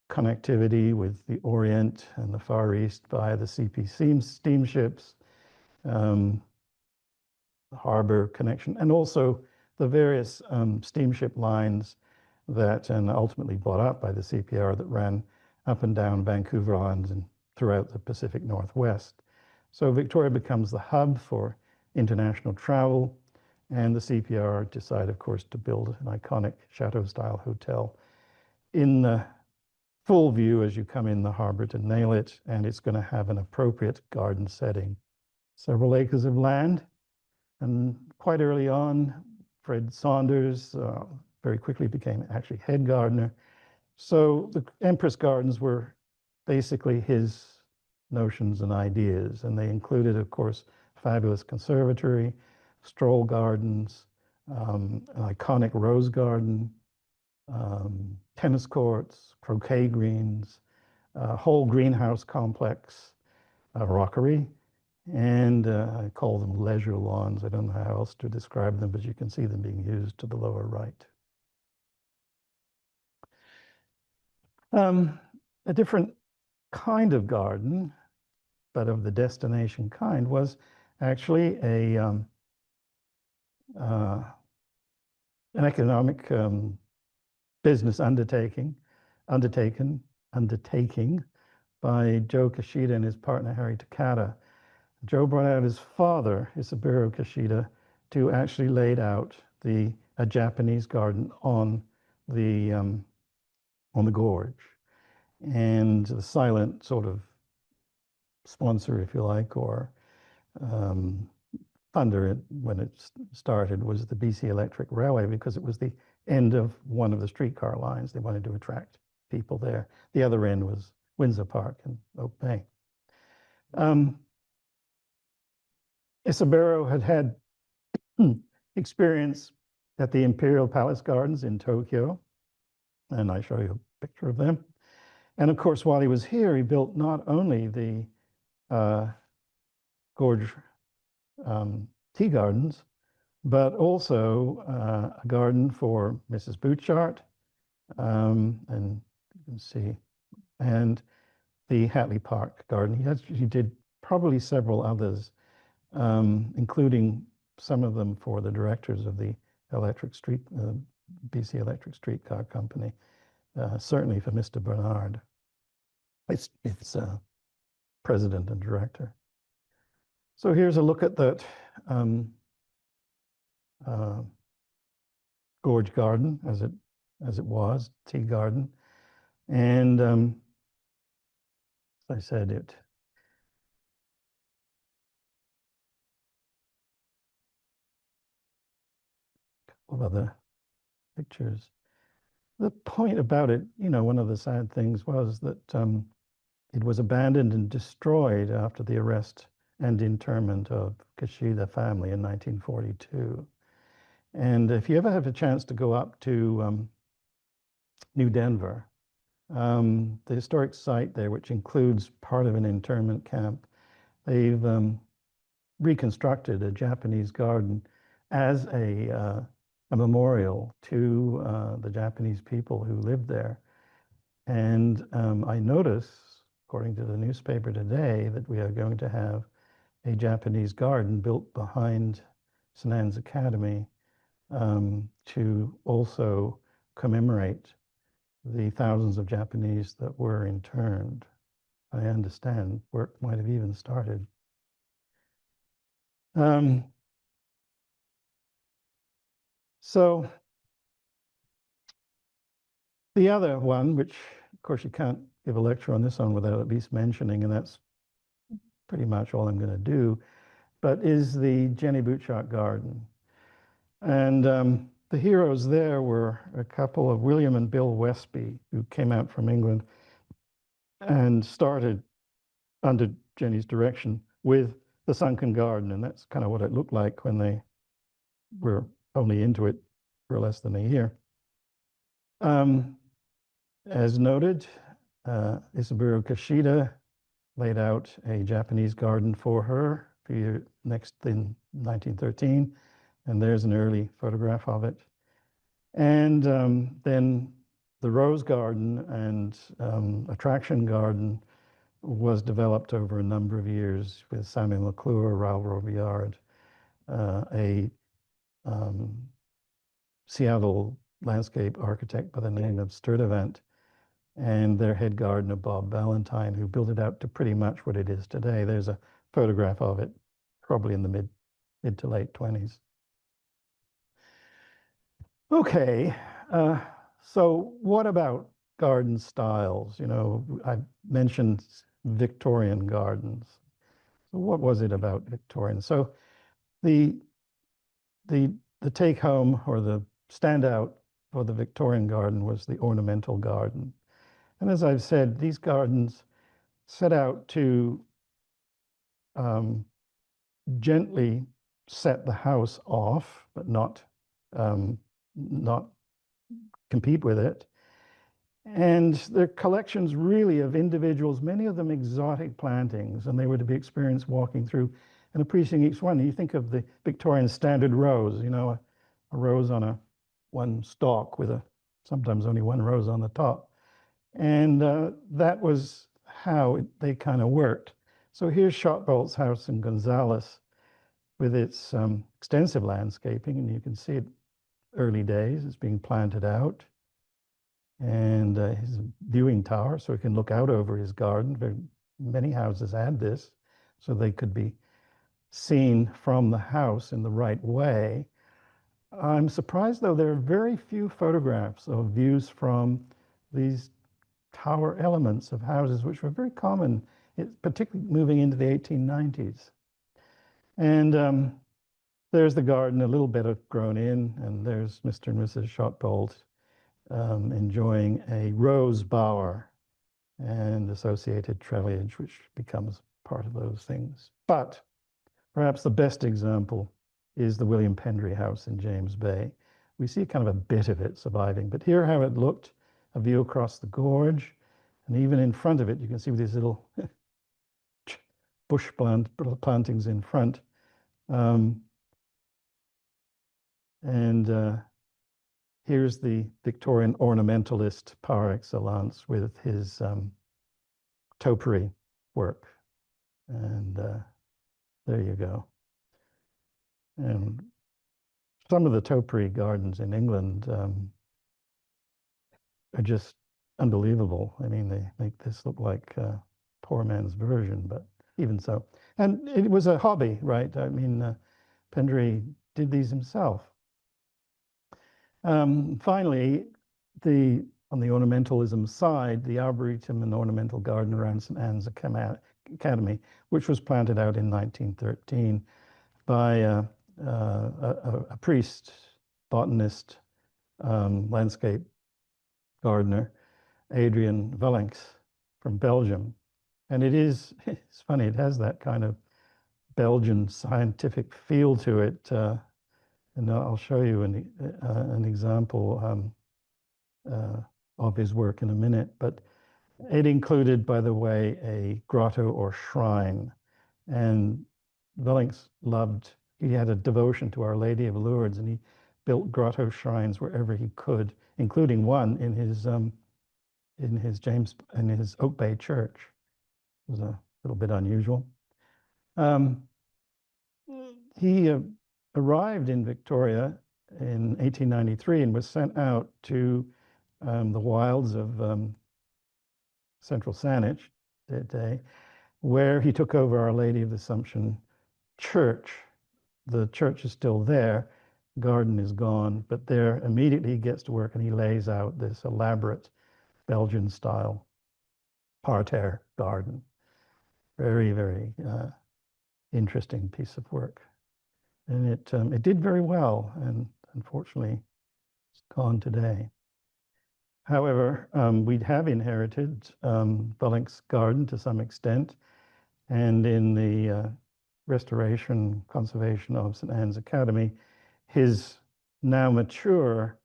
connectivity with the Orient and the Far East via the CP steamships, the harbor connection, and also the various steamship lines that, and ultimately bought up by the CPR, that ran up and down Vancouver Island and throughout the Pacific Northwest. So Victoria becomes the hub for international travel, and the CPR decide, of course, to build an iconic chateau-style hotel in the full view as you come in the harbor to nail it, and it's going to have an appropriate garden setting. Several acres of land, and quite early on, Fred Saunders very quickly became actually head gardener. So the Empress Gardens were basically his notions and ideas, and they included, of course, fabulous conservatory, stroll gardens, an iconic rose garden, tennis courts, croquet greens, a whole greenhouse complex, a rockery, and I call them leisure lawns. I don't know how else to describe them, but you can see them being used to the lower right. A different kind of garden, but of the destination kind, was actually an economic business undertaken by Joe Kishida and his partner Harry Takata. Joe brought out his father, Isaburo Kishida, to actually lay out a Japanese garden on the gorge, and the silent sort of sponsor, if you like, or thunder when it started was the BC Electric Railway, because it was the end of one of the streetcar lines. They wanted to attract people there. The other end was Windsor Park and Oak Bay. Isaburo had experience at the Imperial Palace Gardens in Tokyo, and I show you a picture of them. And of course, while he was here, he built not only the gorge tea gardens, but also a garden for Mrs. Bouchard, and you can see, and the Hatley Park garden. He did probably several others, including some of them for the directors of the BC Electric Streetcar Company, certainly for Mr. Bernard. It's president and director. So here's a look at that gorge garden as it was, tea garden. And as I said, a couple of other pictures. The point about it, one of the sad things was that it was abandoned and destroyed after the arrest and internment of Kishida family in 1942. And if you ever have a chance to go up to New Denver, the historic site there, which includes part of an internment camp, they've reconstructed a Japanese garden as a memorial to the Japanese people who lived there. And I notice, according to the newspaper today, that we are going to have a Japanese garden built behind St. Anne's Academy to also commemorate the thousands of Japanese that were interned. I understand work might have even started. So the other one, which of course you can't give a lecture on this one without at least mentioning, and that's pretty much all I'm going to do, but is the Jenny Butchart Garden. And the heroes there were a couple of William and Bill Westby, who came out from England and started under Jenny's direction with the sunken garden. And that's kind of what it looked like when they were only into it for less than a year. As noted, Isaburo Kishida laid out a Japanese garden for her next in 1913, and there's an early photograph of it. And then the Rose Garden and Attraction Garden was developed over a number of years with Samuel McClure, Raoul Robillard, a Seattle landscape architect by the name of Sturdivant, and their head gardener, Bob Valentine, who built it out to pretty much what it is today. There's a photograph of it, probably in the mid to late 20s. Okay, so what about garden styles? I mentioned Victorian gardens. So what was it about Victorian? So the take home, or the standout for the Victorian garden, was the ornamental garden. And as I've said, these gardens set out to gently set the house off, but not not compete with it. And they're collections really of individuals, many of them exotic plantings, and they were to be experienced walking through and appreciating each one. You think of the Victorian standard rose, you know, a rose on one stalk with sometimes only one rose on the top. And that was how they kind of worked. So here's Shotbolt's house in Gonzales with its extensive landscaping, and you can see it early days. It's being planted out. And his viewing tower, so he can look out over his garden. Very many houses had this, so they could be seen from the house in the right way. I'm surprised, though, there are very few photographs of views from these tower elements of houses, which were very common, particularly moving into the 1890s. And there's the garden, a little bit of grown in, and there's Mr. and Mrs. Shotbolt enjoying a rose bower and associated trelliage, which becomes part of those things. But perhaps the best example is the William Pendry house in James Bay. We see kind of a bit of it surviving, but here how it looked, a view across the gorge, and even in front of it, you can see these little bush plantings in front. Here's the Victorian ornamentalist par excellence with his topiary work. And there you go. And some of the topiary gardens in England are just unbelievable. I mean, they make this look like poor man's version, but even so. And it was a hobby, right? I mean, Pendry did these himself. Finally, on the ornamentalism side, the Arboretum and Ornamental Garden around St. Anne's Academy, which was planted out in 1913 by a priest, botanist, landscape gardener, Adrian Vellinks from Belgium. And it's funny, it has that kind of Belgian scientific feel to it. And I'll show you an example of his work in a minute. But it included, by the way, a grotto or shrine. And Vellinks he had a devotion to Our Lady of Lourdes, and he built grotto shrines wherever he could, including one in his Oak Bay Church. It was a little bit unusual. He arrived in Victoria in 1893 and was sent out to the wilds of central Saanich today, where he took over Our Lady of the Assumption Church. The church is still there, garden is gone, but there immediately he gets to work and he lays out this elaborate Belgian style parterre garden. Very, very interesting piece of work. And it did very well, and unfortunately, it's gone today. However, we have inherited Vellinks' garden to some extent, and in the restoration conservation of St. Anne's Academy, his now mature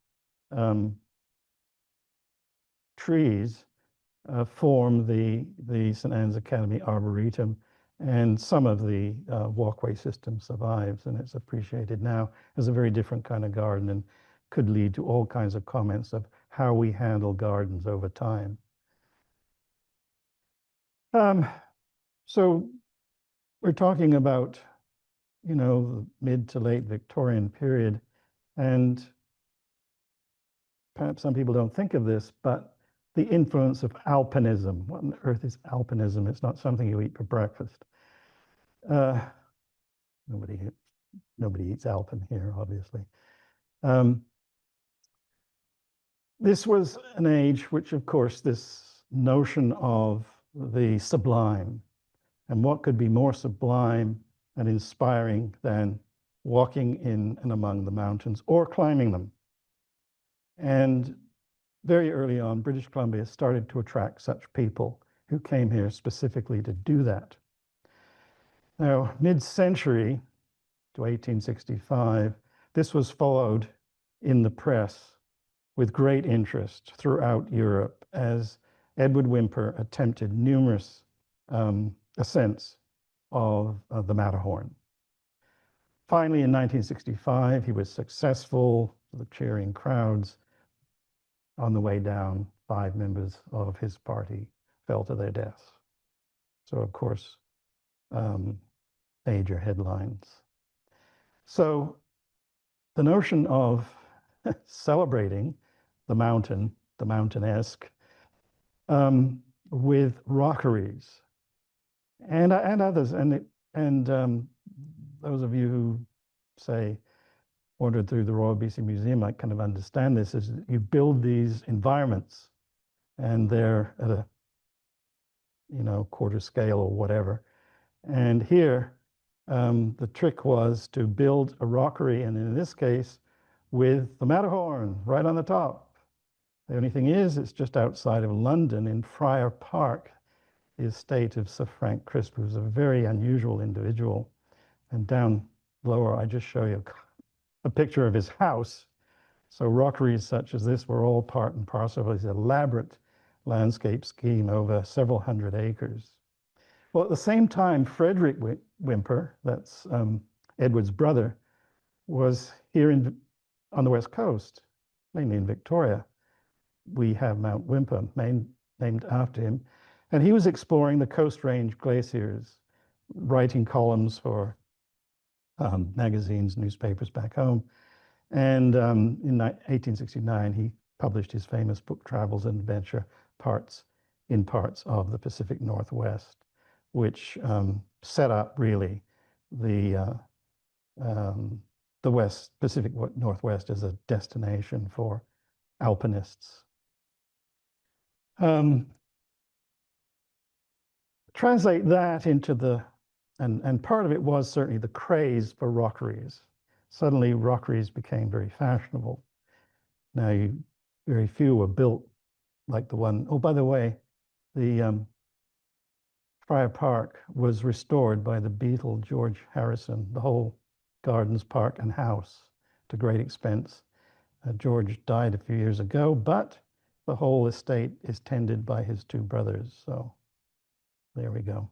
trees form the St. Anne's Academy Arboretum, and some of the walkway system survives, and it's appreciated now as a very different kind of garden and could lead to all kinds of comments of how we handle gardens over time. So we're talking about, the mid to late Victorian period, and perhaps some people don't think of this, but the influence of alpinism. What on earth is alpinism? It's not something you eat for breakfast. Nobody eats alpin here, obviously. This was an age which, of course, this notion of the sublime, and what could be more sublime and inspiring than walking in and among the mountains or climbing them. And very early on, British Columbia started to attract such people who came here specifically to do that. Now, mid-century to 1865, this was followed in the press with great interest throughout Europe as Edward Whymper attempted numerous ascents of the Matterhorn. Finally, in 1965, he was successful, the cheering crowds. On the way down, 5 members of his party fell to their deaths. So, of course, major headlines. So the notion of celebrating the mountain-esque, with rockeries and others, and those of you who say wandered through the Royal BC Museum might kind of understand this, is you build these environments and they're at a quarter scale or whatever. And here the trick was to build a rockery, and in this case with the Matterhorn right on the top. The only thing is, it's just outside of London in Friar Park, the estate of Sir Frank Crisp, who was a very unusual individual. And down lower, I just show you a picture of his house. So rockeries such as this were all part and parcel of his elaborate landscape scheme over several hundred acres. Well, at the same time, Frederick Whymper, that's Edward's brother, was here on the West Coast, mainly in Victoria. We have Mount Whymper named after him. And he was exploring the Coast Range glaciers, writing columns for magazines, newspapers back home. And in 1869, he published his famous book, Travels and Adventure, in parts of the Pacific Northwest, which set up really the Pacific Northwest as a destination for alpinists. Translate that into and part of it was certainly the craze for rockeries. Suddenly rockeries became very fashionable. Now very few were built like the one, oh, by the way, the Friar Park was restored by the Beatle George Harrison, the whole gardens, park, and house, to great expense. George died a few years ago, but the whole estate is tended by his 2 brothers. So there we go.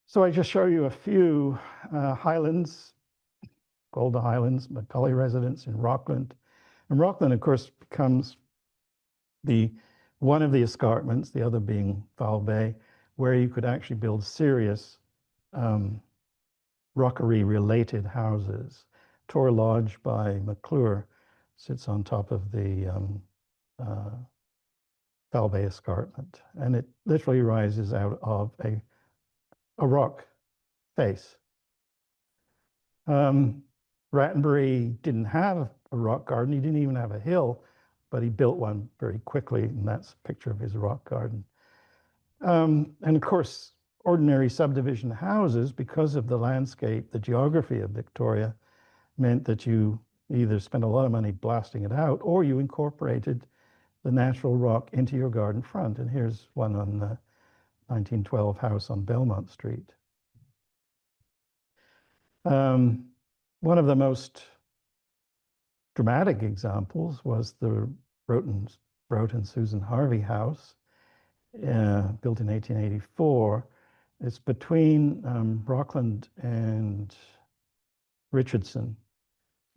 So I just show you a few highlands, Golda Highlands, McCully residence in Rockland. And Rockland, of course, becomes one of the escarpments, the other being Foul Bay, where you could actually build serious rockery-related houses. Tor Lodge by McClure sits on top of the Foul Bay escarpment, and it literally rises out of a rock face. Rattenbury didn't have a rock garden. He didn't even have a hill, but he built one very quickly, and that's a picture of his rock garden. And of course, ordinary subdivision houses, because of the landscape, the geography of Victoria, meant that you either spent a lot of money blasting it out, or you incorporated the natural rock into your garden front. And here's one on the 1912 house on Belmont Street. One of the most dramatic examples was the Broughton Susan Harvey house, built in 1884. It's between Rockland and Richardson,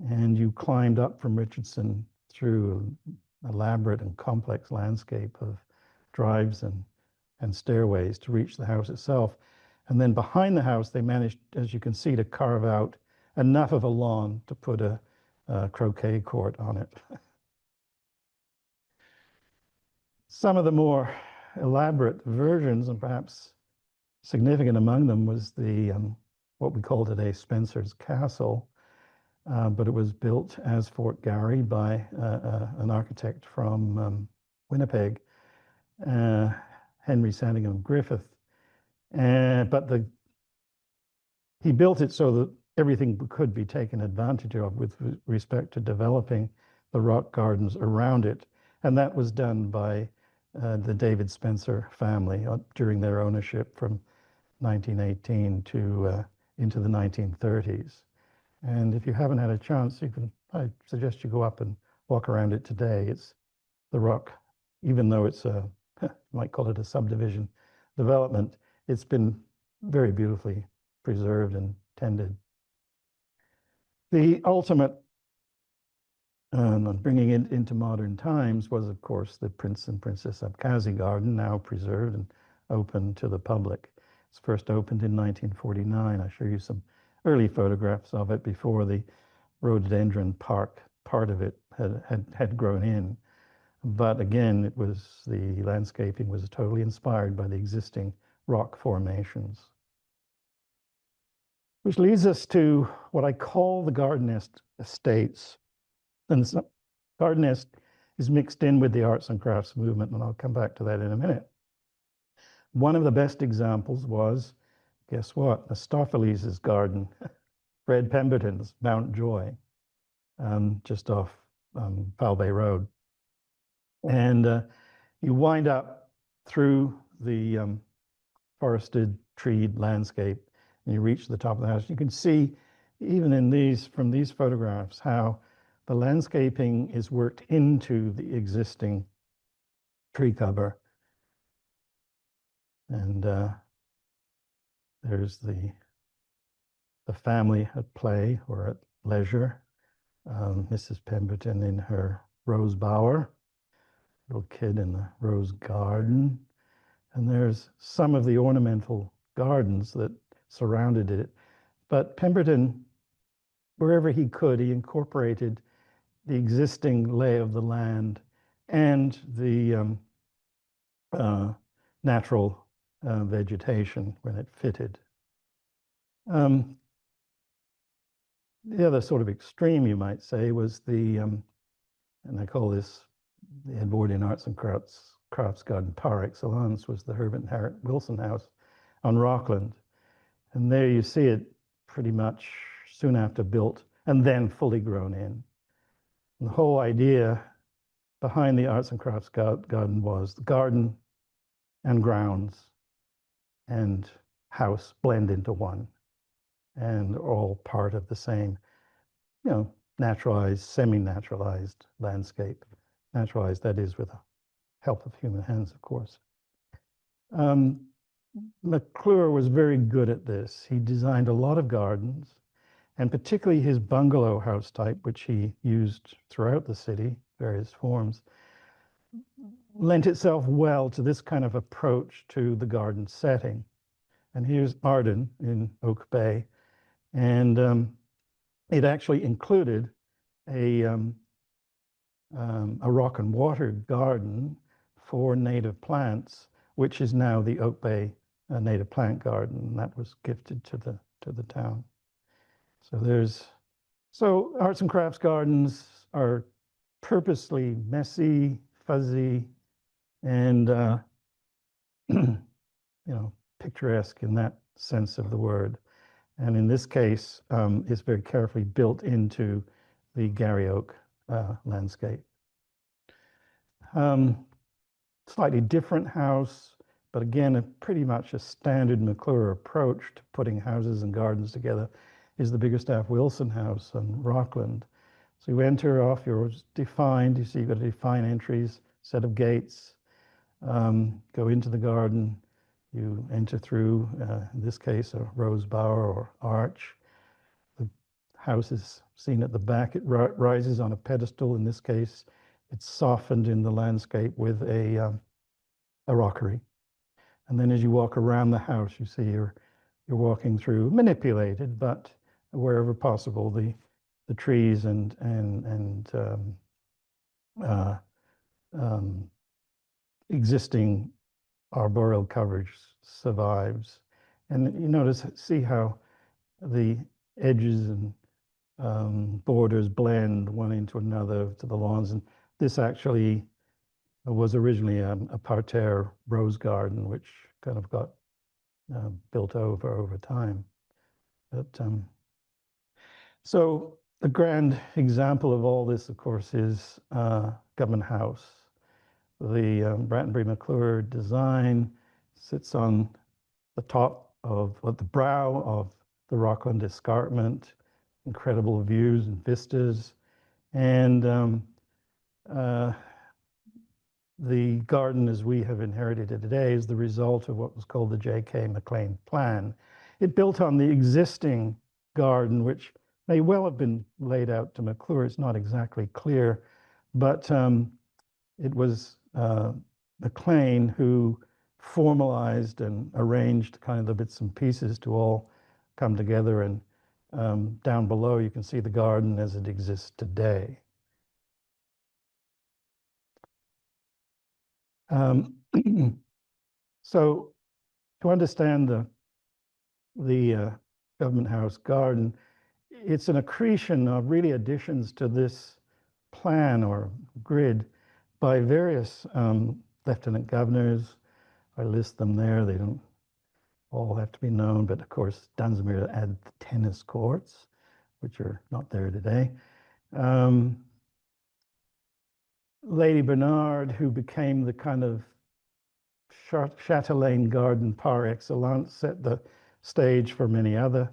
and you climbed up from Richardson through an elaborate and complex landscape of drives and stairways to reach the house itself. And then behind the house, they managed, as you can see, to carve out enough of a lawn to put a croquet court on it. Some of the more elaborate versions, and perhaps significant among them, was the what we call today Spencer's Castle, but it was built as Fort Garry by an architect from Winnipeg, Henry Sandingham Griffith. But he built it so that everything could be taken advantage of with respect to developing the rock gardens around it. And that was done by the David Spencer family during their ownership from 1918 to into the 1930s. And if you haven't had a chance, I suggest you go up and walk around it today. It's the rock, even though it's a, you might call it a subdivision development, it's been very beautifully preserved and tended. The ultimate bringing it into modern times was, of course, the Prince and Princess Abkhazi Garden, now preserved and open to the public. It's first opened in 1949. I'll show you some early photographs of it before the rhododendron park part of it had grown in. But again, the landscaping was totally inspired by the existing rock formations. Which leads us to what I call the Garden Estates. And the Garden is mixed in with the arts and crafts movement, and I'll come back to that in a minute. One of the best examples was, guess what? Mephistopheles' garden, Fred Pemberton's Mount Joy, just off Foul Bay Road. And you wind up through the forested, treed landscape, and you reach the top of the house. You can see, even from these photographs, how the landscaping is worked into the existing tree cover. And there's the family at play or at leisure. Mrs. Pemberton in her rose bower, little kid in the rose garden. And there's some of the ornamental gardens that surrounded it. But Pemberton, wherever he could, he incorporated the existing lay of the land and the natural vegetation when it fitted. The other sort of extreme, you might say, was and I call this the Edwardian Arts and Crafts Garden par excellence, was the Herbert and Harriet Wilson House on Rockland. And there you see it pretty much soon after built and then fully grown in. And the whole idea behind the Arts and Crafts Garden was the garden and grounds and house blend into one and all part of the same, naturalized, semi-naturalized landscape. Naturalized, that is, with the help of human hands, of course. McClure was very good at this. He designed a lot of gardens, and particularly his bungalow house type, which he used throughout the city, various forms, lent itself well to this kind of approach to the garden setting. And here's Arden in Oak Bay, and it actually included a rock and water garden for native plants, which is now the Oak Bay Native Plant Garden, and that was gifted to the town. So arts and crafts gardens are purposely messy, fuzzy, and picturesque in that sense of the word. And in this case, it's very carefully built into the Garry Oak landscape. Slightly different house, but again, pretty much a standard McClure approach to putting houses and gardens together is the Biggerstaff Wilson House on Rockland. So you enter off, you're defined, you see you've got to define entries, set of gates, go into the garden, you enter through, in this case, a rose bower or arch. The house is seen at the back. It rises on a pedestal. In this case, it's softened in the landscape with a rockery. And then as you walk around the house, you see you're walking through, manipulated, but wherever possible, the trees and existing arboreal coverage survives. And you see how the edges and borders blend one into another to the lawns. And this actually was originally a parterre rose garden, which kind of got built over time. But so a grand example of all this, of course, is Government House. The Brattonbury McClure design sits on the top of the brow of the Rockland Escarpment. incredible views and vistas. And the garden as we have inherited it today is the result of what was called the J.K. McLellan plan. It built on the existing garden, which may well have been laid out to McClure. It's not exactly clear, but it was McLellan who formalized and arranged kind of the bits and pieces to all come together. And down below, you can see the garden as it exists today. So to understand the Government House garden, it's an accretion of really additions to this plan or grid by various lieutenant governors. I list them there. They don't all have to be known, but of course, Dunsmuir added the tennis courts, which are not there today. Lady Bernard, who became the kind of chatelaine garden par excellence, set the stage for many other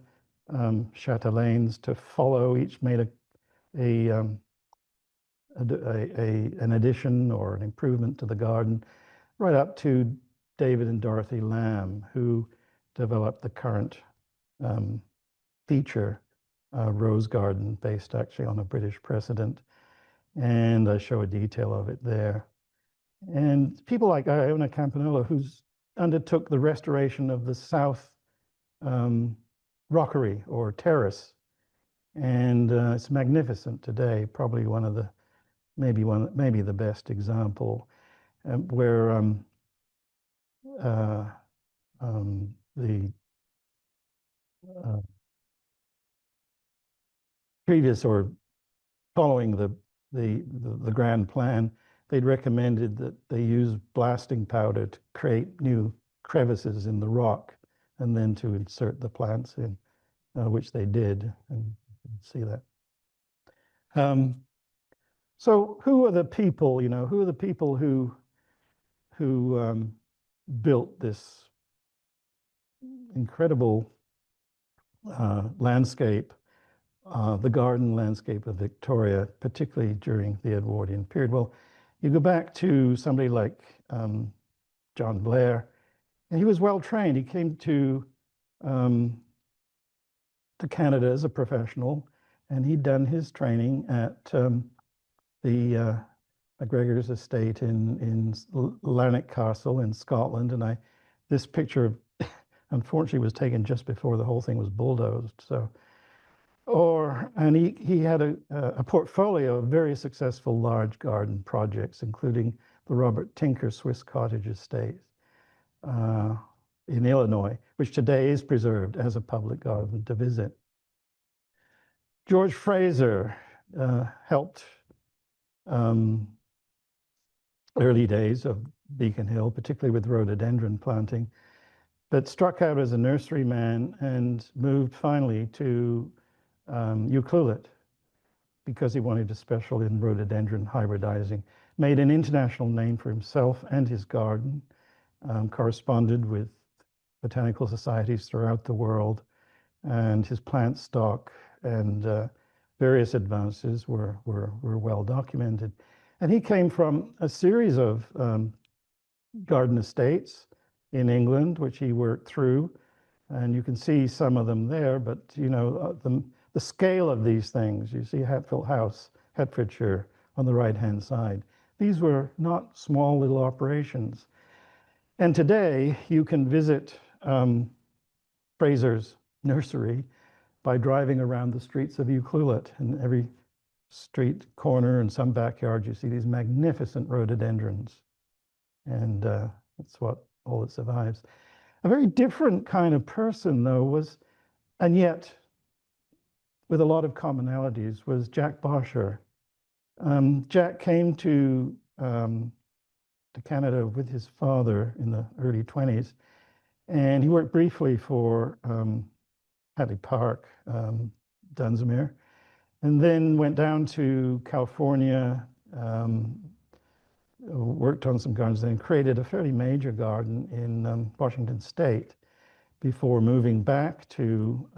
chatelaines to follow. Each made an addition or an improvement to the garden, right up to David and Dorothy Lamb, who developed the current feature rose garden based actually on a British precedent. And I show a detail of it there. And people like Iona Campanella, who's undertook the restoration of the South Rockery or terrace. And it's magnificent today, probably one of the, maybe the best example, where the previous or following the grand plan, they'd recommended that they use blasting powder to create new crevices in the rock and then to insert the plants in, which they did, and you can see that. So who are the people, who are the people who built this incredible landscape, the garden landscape of Victoria, particularly during the Edwardian period? Well, you go back to somebody like John Blair, and he was well trained. He came to Canada as a professional, and he'd done his training at the MacGregor's estate in Lanark Castle in Scotland. And this picture, unfortunately, was taken just before the whole thing was bulldozed. So, and he had a portfolio of very successful large garden projects, including the Robert Tinker Swiss Cottage Estate in Illinois, which today is preserved as a public garden to visit. George Fraser helped early days of Beacon Hill, particularly with rhododendron planting, but struck out as a nurseryman and moved finally to Ucluelet because he wanted to special in rhododendron hybridizing. Made an international name for himself and his garden, corresponded with botanical societies throughout the world, and his plant stock and various advances were well documented. And he came from a series of garden estates in England, which he worked through, and you can see some of them there. But the scale of these things, you see Hatfield House, Hertfordshire on the right-hand side. These were not small little operations. And today you can visit Fraser's nursery by driving around the streets of Ucluelet. In every street corner and some backyard, you see these magnificent rhododendrons. And that's all that survives. A very different kind of person, though, and yet with a lot of commonalities, was Jack Bosher. Jack came to Canada with his father in the early 20s, and he worked briefly for Hadley Park, Dunsmuir, and then went down to California, worked on some gardens, then created a fairly major garden in Washington State before moving back to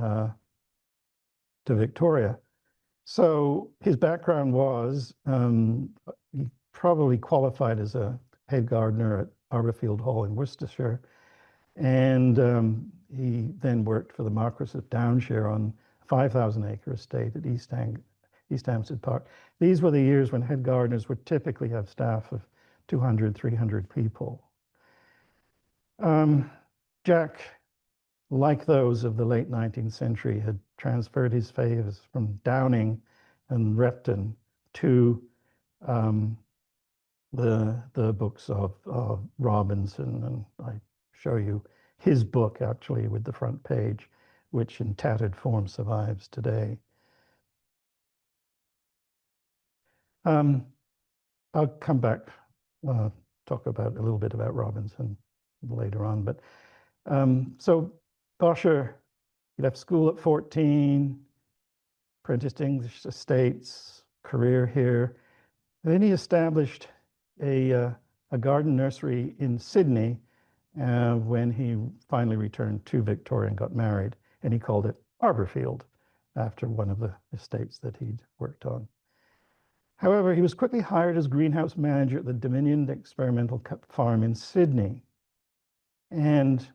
to Victoria. So his background was he probably qualified as a head gardener at Arborfield Hall in Worcestershire. And he then worked for the Marquess of Downshire on a 5,000-acre estate at East Hampstead Park. These were the years when head gardeners would typically have staff of 200, 300 people. Jack, like those of the late 19th century, had transferred his favors from Downing and Repton to the books of Robinson, and I show you his book actually with the front page, which in tattered form survives today. I'll come back, talk about a little bit about Robinson later on, but so Bosher, he left school at 14, apprenticed English estates, career here. And then he established a garden nursery in Sydney when he finally returned to Victoria and got married, and he called it Arborfield after one of the estates that he'd worked on. However, he was quickly hired as greenhouse manager at the Dominion Experimental Farm in Sydney. And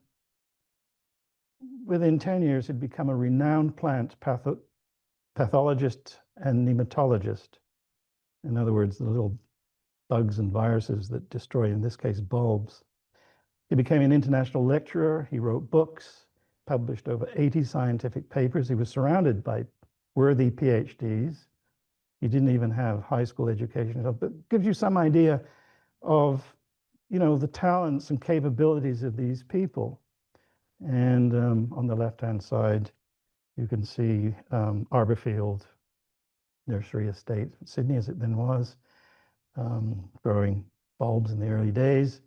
within 10 years, he'd become a renowned plant pathologist and nematologist. In other words, the little bugs and viruses that destroy, in this case, bulbs. He became an international lecturer. He wrote books, published over 80 scientific papers. He was surrounded by worthy PhDs. He didn't even have high school education, but gives you some idea of, the talents and capabilities of these people. And on the left-hand side, you can see Arborfield Nursery Estate, Sydney as it then was, growing bulbs in the early days.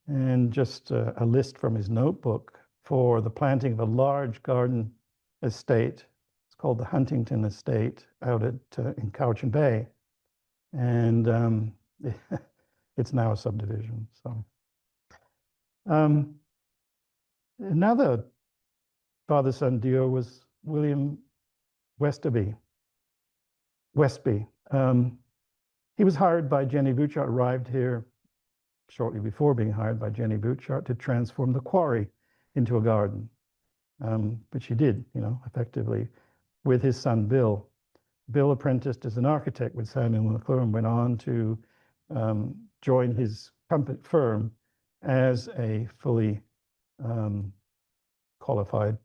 And just a list from his notebook for the planting of a large garden estate. It's called the Huntington Estate out at in Cowichan Bay. And it's now a subdivision. So another father-son duo was William Westby. He was hired by Jenny Bouchard, arrived here shortly before being hired by Jenny Bouchard to transform the quarry into a garden, which he did, effectively, with his son Bill. Bill apprenticed as an architect with Samuel McLellan, went on to join his firm as a fully qualified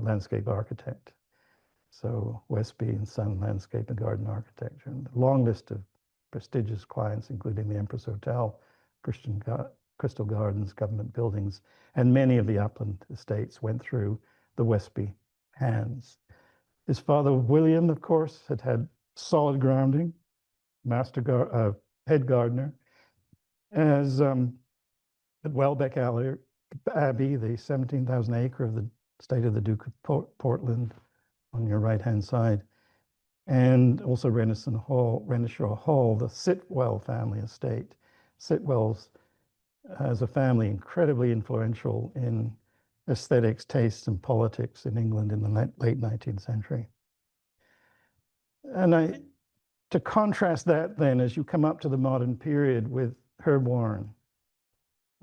landscape architect. So Westby and Son Landscape and Garden Architecture. And a long list of prestigious clients, including the Empress Hotel, Crystal Gardens, government buildings, and many of the upland estates went through the Westby hands. His father, William, of course, had solid grounding, head gardener, as at Welbeck Abbey, the 17,000 acre of the estate of the Duke of Portland on your right-hand side, and also Renishaw Hall, the Sitwell family estate. Sitwells, as a family, incredibly influential in aesthetics, tastes, and politics in England in the late 19th century. And to contrast that then, as you come up to the modern period with Herb Warren,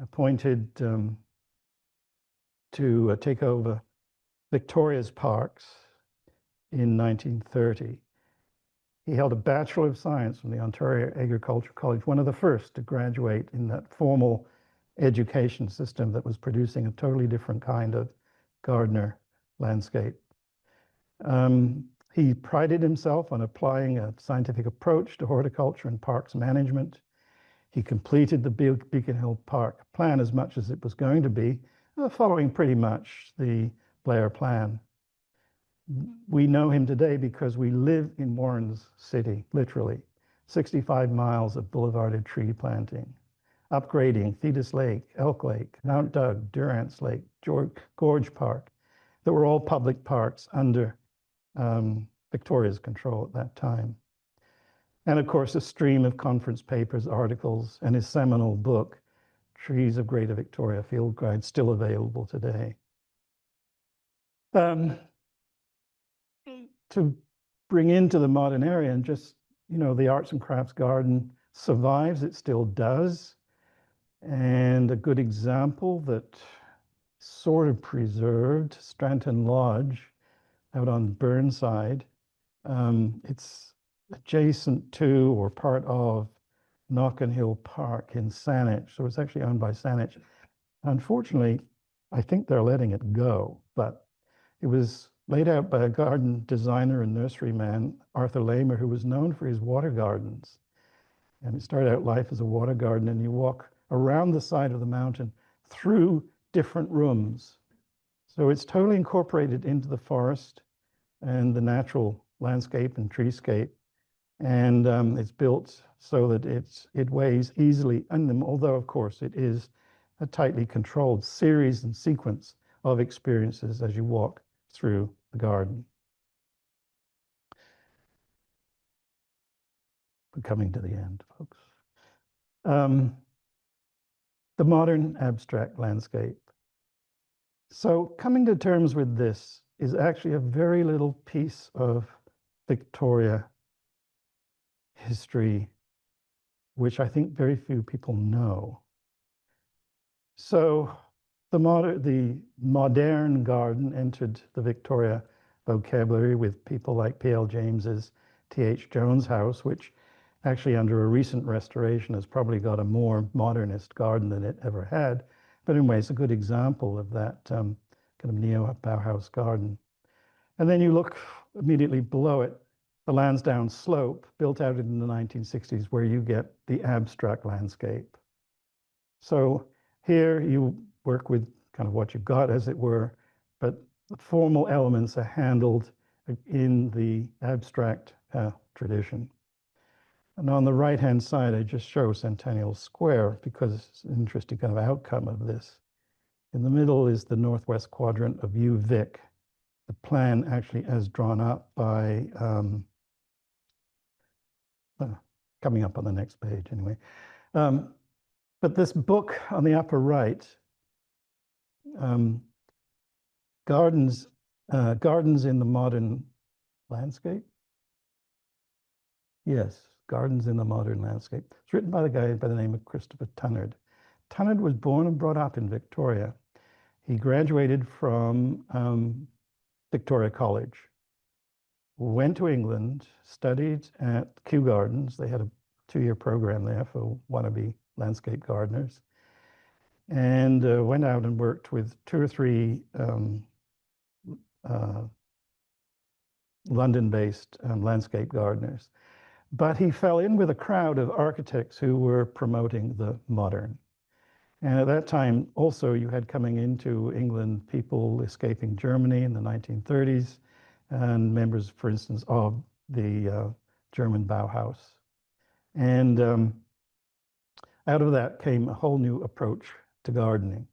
appointed to take over Victoria's parks in 1930. He held a Bachelor of Science from the Ontario Agricultural College, one of the first to graduate in that formal education system that was producing a totally different kind of gardener landscape. He prided himself on applying a scientific approach to horticulture and parks management. He completed the Beacon Hill Park plan as much as it was going to be, following pretty much the Blair plan. We know him today because we live in Warren's city, literally. 65 miles of boulevarded tree planting, upgrading Thetis Lake, Elk Lake, Mount Doug, Durrance Lake, Gorge Park, that were all public parks under Victoria's control at that time. And of course, a stream of conference papers, articles, and his seminal book, Trees of Greater Victoria Field Guide, still available today. to bring into the modern area, and just, the arts and crafts garden survives, it still does. And a good example that sort of preserved, Stranton Lodge out on Burnside. It's adjacent to or part of Knockin Hill Park in Saanich. So it's actually owned by Saanich. Unfortunately, I think they're letting it go, but it was laid out by a garden designer and nurseryman, Arthur Lamer, who was known for his water gardens. And it started out life as a water garden, and you walk around the side of the mountain through different rooms. So it's totally incorporated into the forest and the natural landscape and treescape. And it's built so that it weighs easily, and although of course it is a tightly controlled series and sequence of experiences as you walk through the garden. We're coming to the end, folks. The modern abstract landscape. So coming to terms with this is actually a very little piece of Victoria history, which I think very few people know. So the modern garden entered the Victoria vocabulary with people like P.L. James's T.H. Jones House, which actually under a recent restoration has probably got a more modernist garden than it ever had. But anyway, it's a good example of that kind of neo-Bauhaus garden. And then you look immediately below it, the Lansdowne slope, built out in the 1960s, where you get the abstract landscape. So here you work with kind of what you've got, as it were, but the formal elements are handled in the abstract tradition. And on the right-hand side, I just show Centennial Square because it's an interesting kind of outcome of this. In the middle is the northwest quadrant of UVic, the plan actually as drawn up by, coming up on the next page anyway. But this book on the upper right, Gardens in the Modern Landscape. Yes, Gardens in the Modern Landscape. It's written by the guy by the name of Christopher Tunnard. Tunnard was born and brought up in Victoria. He graduated from Victoria College, went to England, studied at Kew Gardens. They had a 2-year program there for wannabe landscape gardeners, and went out and worked with 2 or 3 London-based landscape gardeners. But he fell in with a crowd of architects who were promoting the modern. And at that time, also, you had coming into England people escaping Germany in the 1930s, and members, for instance, of the German Bauhaus. And out of that came a whole new approach to gardening.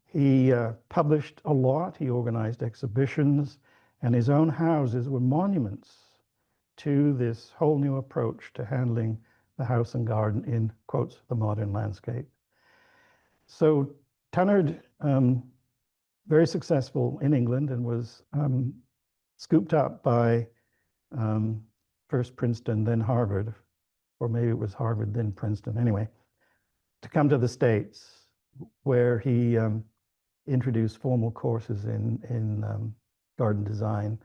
He published a lot, he organized exhibitions, and his own houses were monuments to this whole new approach to handling the house and garden in, quotes, the modern landscape. So Tunnard, very successful in England, and was scooped up by first Princeton, then Harvard, or maybe it was Harvard, then Princeton, anyway, to come to the States, where he introduced formal courses in garden design,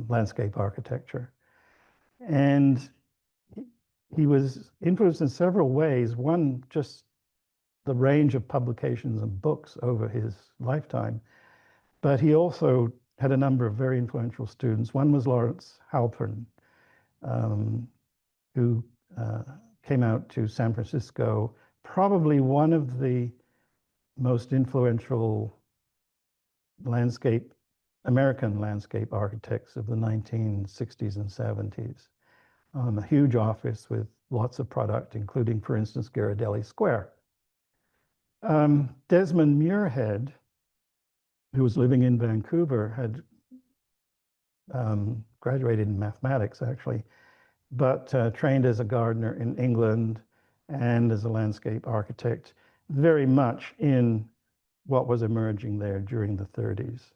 landscape architecture. And he was influenced in several ways. One, just the range of publications and books over his lifetime. But he also had a number of very influential students. One was Lawrence Halpern, who came out to San Francisco, probably one of the most influential American landscape architects of the 1960s and 70s. A huge office with lots of product, including, for instance, Ghirardelli Square. Desmond Muirhead, who was living in Vancouver, had graduated in mathematics, actually, but trained as a gardener in England and as a landscape architect, very much in what was emerging there during the 30s.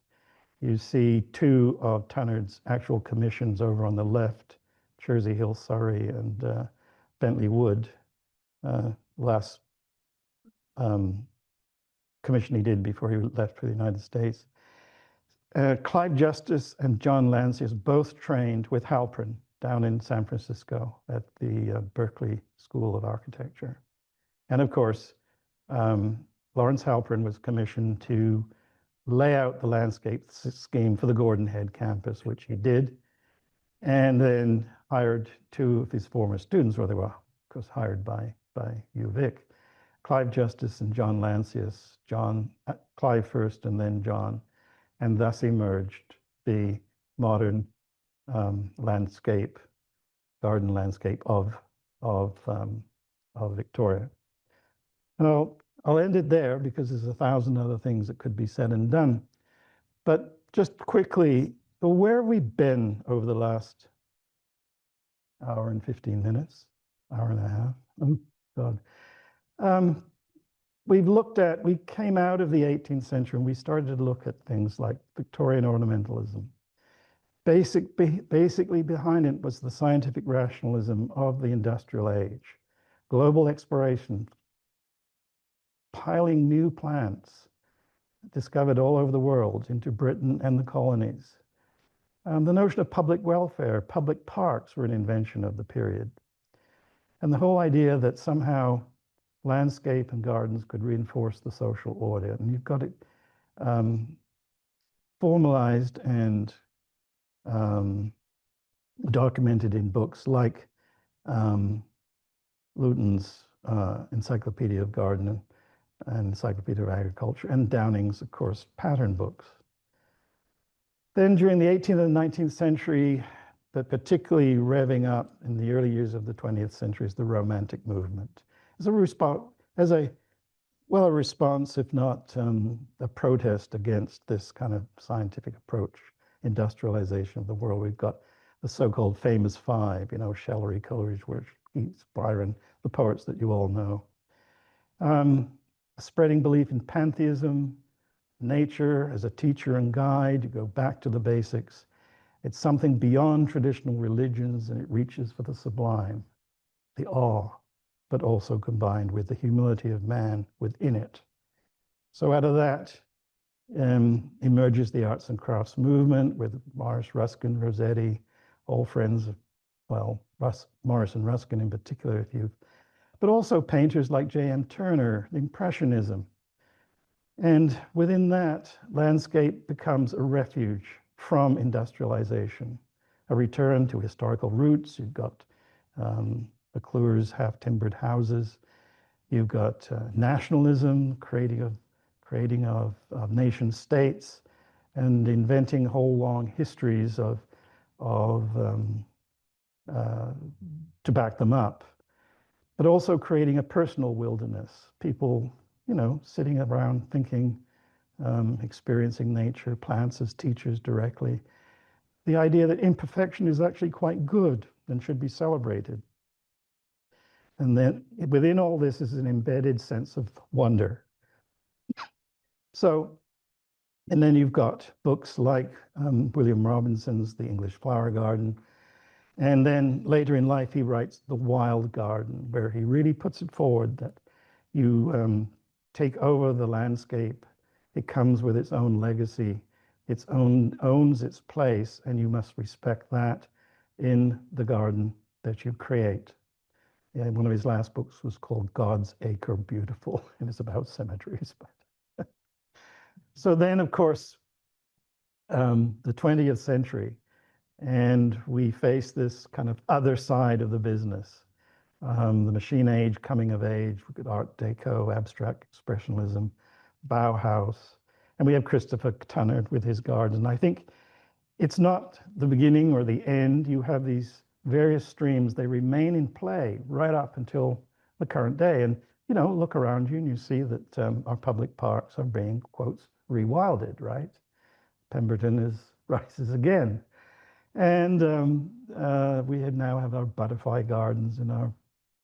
You see two of Tunnard's actual commissions over on the left, Jersey Hill, Surrey, and Bentley Wood, last commission he did before he left for the United States. Clive Justice and John Lancius both trained with Halprin down in San Francisco at the Berkeley School of Architecture. And of course, Lawrence Halprin was commissioned to lay out the landscape scheme for the Gordon Head campus, which he did, and then hired two of his former students, or they were, of course, hired by U Vic, Clive Justice and John Lancius, Clive first and then John, and thus emerged the modern landscape, garden landscape of Victoria. And I'll end it there because there's 1,000 other things that could be said and done. But just quickly, where have we been over the last hour and 15 minutes, hour and a half? Oh, God. We came out of the 18th century and we started to look at things like Victorian ornamentalism. Basically behind it was the scientific rationalism of the industrial age, global exploration, piling new plants discovered all over the world into Britain and the colonies. The notion of public welfare, public parks were an invention of the period. And the whole idea that somehow landscape and gardens could reinforce the social order. And you've got it formalized and documented in books like Luton's Encyclopedia of Garden and Encyclopedia of Agriculture, and Downing's, of course, pattern books. Then during the 18th and 19th century, but particularly revving up in the early years of the 20th century, is the Romantic movement. As a response, a response, if not a protest against this kind of scientific approach, industrialization of the world. We've got the so-called famous five, Shelley, Coleridge, Keats, Byron, the poets that you all know. Spreading belief in pantheism, nature as a teacher and guide. You go back to the basics. It's something beyond traditional religions, and it reaches for the sublime, the awe, but also combined with the humility of man within it. So out of that emerges the arts and crafts movement with Morris, Ruskin, Rossetti, all friends of, Morris and Ruskin in particular, but also painters like J.M. Turner, Impressionism. And within that, landscape becomes a refuge from industrialization, a return to historical roots. You've got McClure's half-timbered houses. You've got nationalism, creating of nation states, and inventing whole long histories to back them up, but also creating a personal wilderness. People, sitting around thinking, experiencing nature, plants as teachers directly. The idea that imperfection is actually quite good and should be celebrated. And then within all this is an embedded sense of wonder. So, and then you've got books like William Robinson's The English Flower Garden. And then later in life, he writes The Wild Garden, where he really puts it forward that you take over the landscape. It comes with its own legacy. It owns its place, and you must respect that in the garden that you create. Yeah, one of his last books was called God's Acre Beautiful, and it's about cemeteries. So then, of course, the 20th century, and we face this kind of other side of the business. The machine age, coming of age, we got Art Deco, abstract expressionism, Bauhaus, and we have Christopher Tunnard with his gardens. And I think it's not the beginning or the end. You have these various streams. They remain in play right up until the current day. And, look around you and you see that our public parks are being, quotes, rewilded, right? Pemberton rises again. And we now have our butterfly gardens and our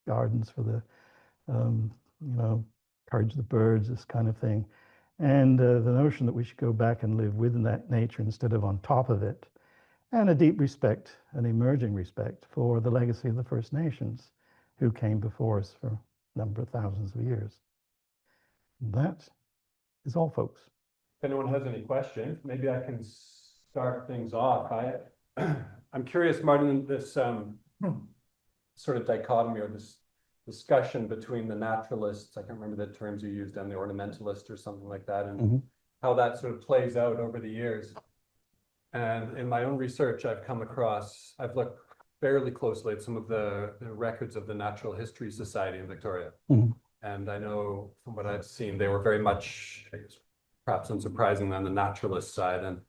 gardens for the, encourage the birds, this kind of thing. And the notion that we should go back and live within that nature instead of on top of it, and a deep respect, an emerging respect for the legacy of the First Nations who came before us for a number of thousands of years. That is all, folks. If anyone has any questions, maybe I can start things off. I'm curious, Martin, this sort of dichotomy or this discussion between the naturalists, I can't remember the terms you used, and the ornamentalist or something like that, and how that sort of plays out over the years. And in my own research, I've looked fairly closely at some of the records of the Natural History Society in Victoria. And I know from what I've seen, they were very much, perhaps unsurprisingly, on the naturalist side, and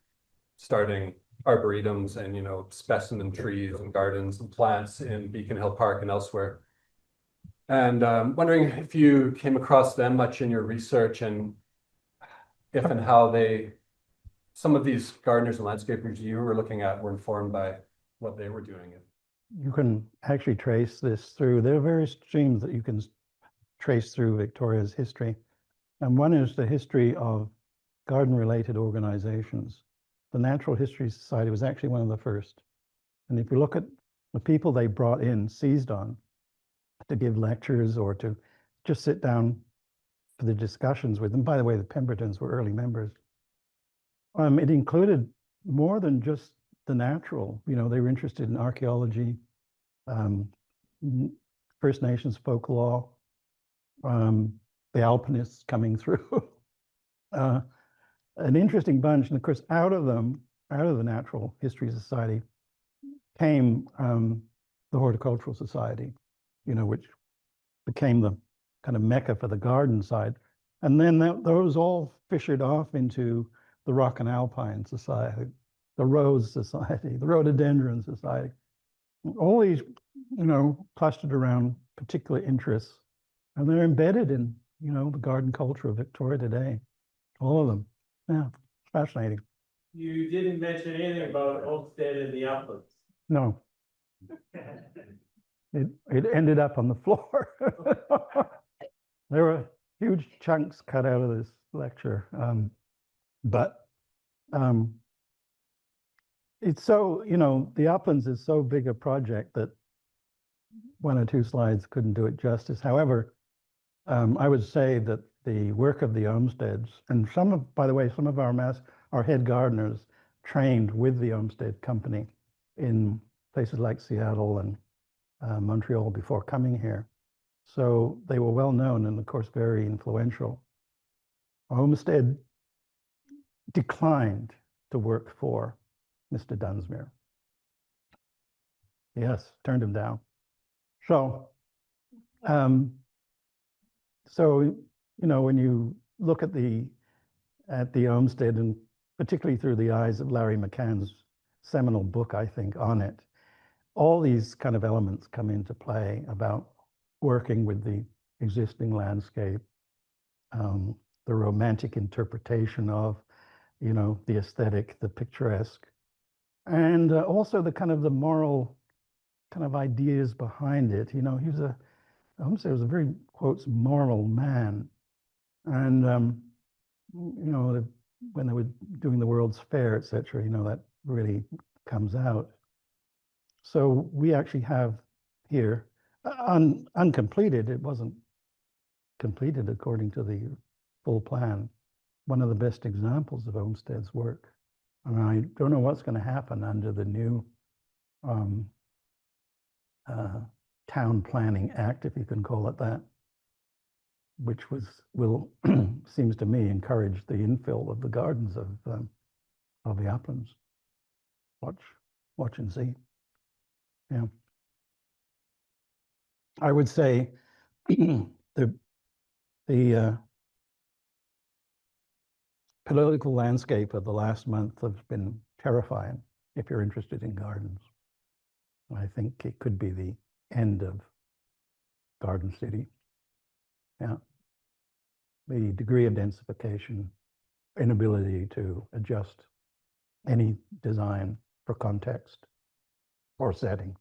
starting arboretums and, you know, specimen trees and gardens and plants in Beacon Hill Park and elsewhere. And wondering if you came across them much in your research, and if and how some of these gardeners and landscapers you were looking at were informed by what they were doing. You can actually trace this through, there are various streams that you can trace through Victoria's history. And one is the history of garden-related organizations. The Natural History Society was actually one of the first. And if you look at the people they brought in, seized on, to give lectures or to just sit down for the discussions with them. By the way, the Pembertons were early members. It included more than just the natural. You know, they were interested in archaeology, First Nations folklore, the alpinists coming through. An interesting bunch. And of course, out of the Natural History Society came the Horticultural Society, you know, which became the kind of mecca for the garden side. And then those all fissured off into the Rock and Alpine Society, the Rose Society, the Rhododendron Society. All these, you know, clustered around particular interests. And they're embedded in, you know, the garden culture of Victoria today. All of them. Yeah, fascinating. You didn't mention anything about Olmsted and the uplands. No. It ended up on the floor. There were huge chunks cut out of this lecture. But it's so, you know, the uplands is so big a project that one or two slides couldn't do it justice. However, I would say that the work of the Olmsteds, and by the way, some of our head gardeners trained with the Olmsted Company in places like Seattle and Montreal before coming here. So they were well known and of course very influential. Olmsted declined to work for Mr. Dunsmuir. Yes, turned him down. So, you know, when you look at the Olmsted, and particularly through the eyes of Larry McCann's seminal book, I think, on it, all these kind of elements come into play about working with the existing landscape, the romantic interpretation of, you know, the aesthetic, the picturesque, and also the moral kind of ideas behind it. You know, Olmsted was a very, quotes, moral man. And, you know, when they were doing the World's Fair, et cetera, you know, that really comes out. So we actually have here, uncompleted, it wasn't completed according to the full plan, one of the best examples of Olmsted's work. And I don't know what's going to happen under the new Town Planning Act, if you can call it that, which will seems to me encourage the infill of the gardens of the uplands. Watch and see. Yeah, I would say the political landscape of the last month has been terrifying if you're interested in gardens. I think it could be the end of Garden City. Yeah. The degree of densification, inability to adjust any design for context or setting.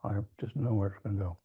I just know where it's going to go.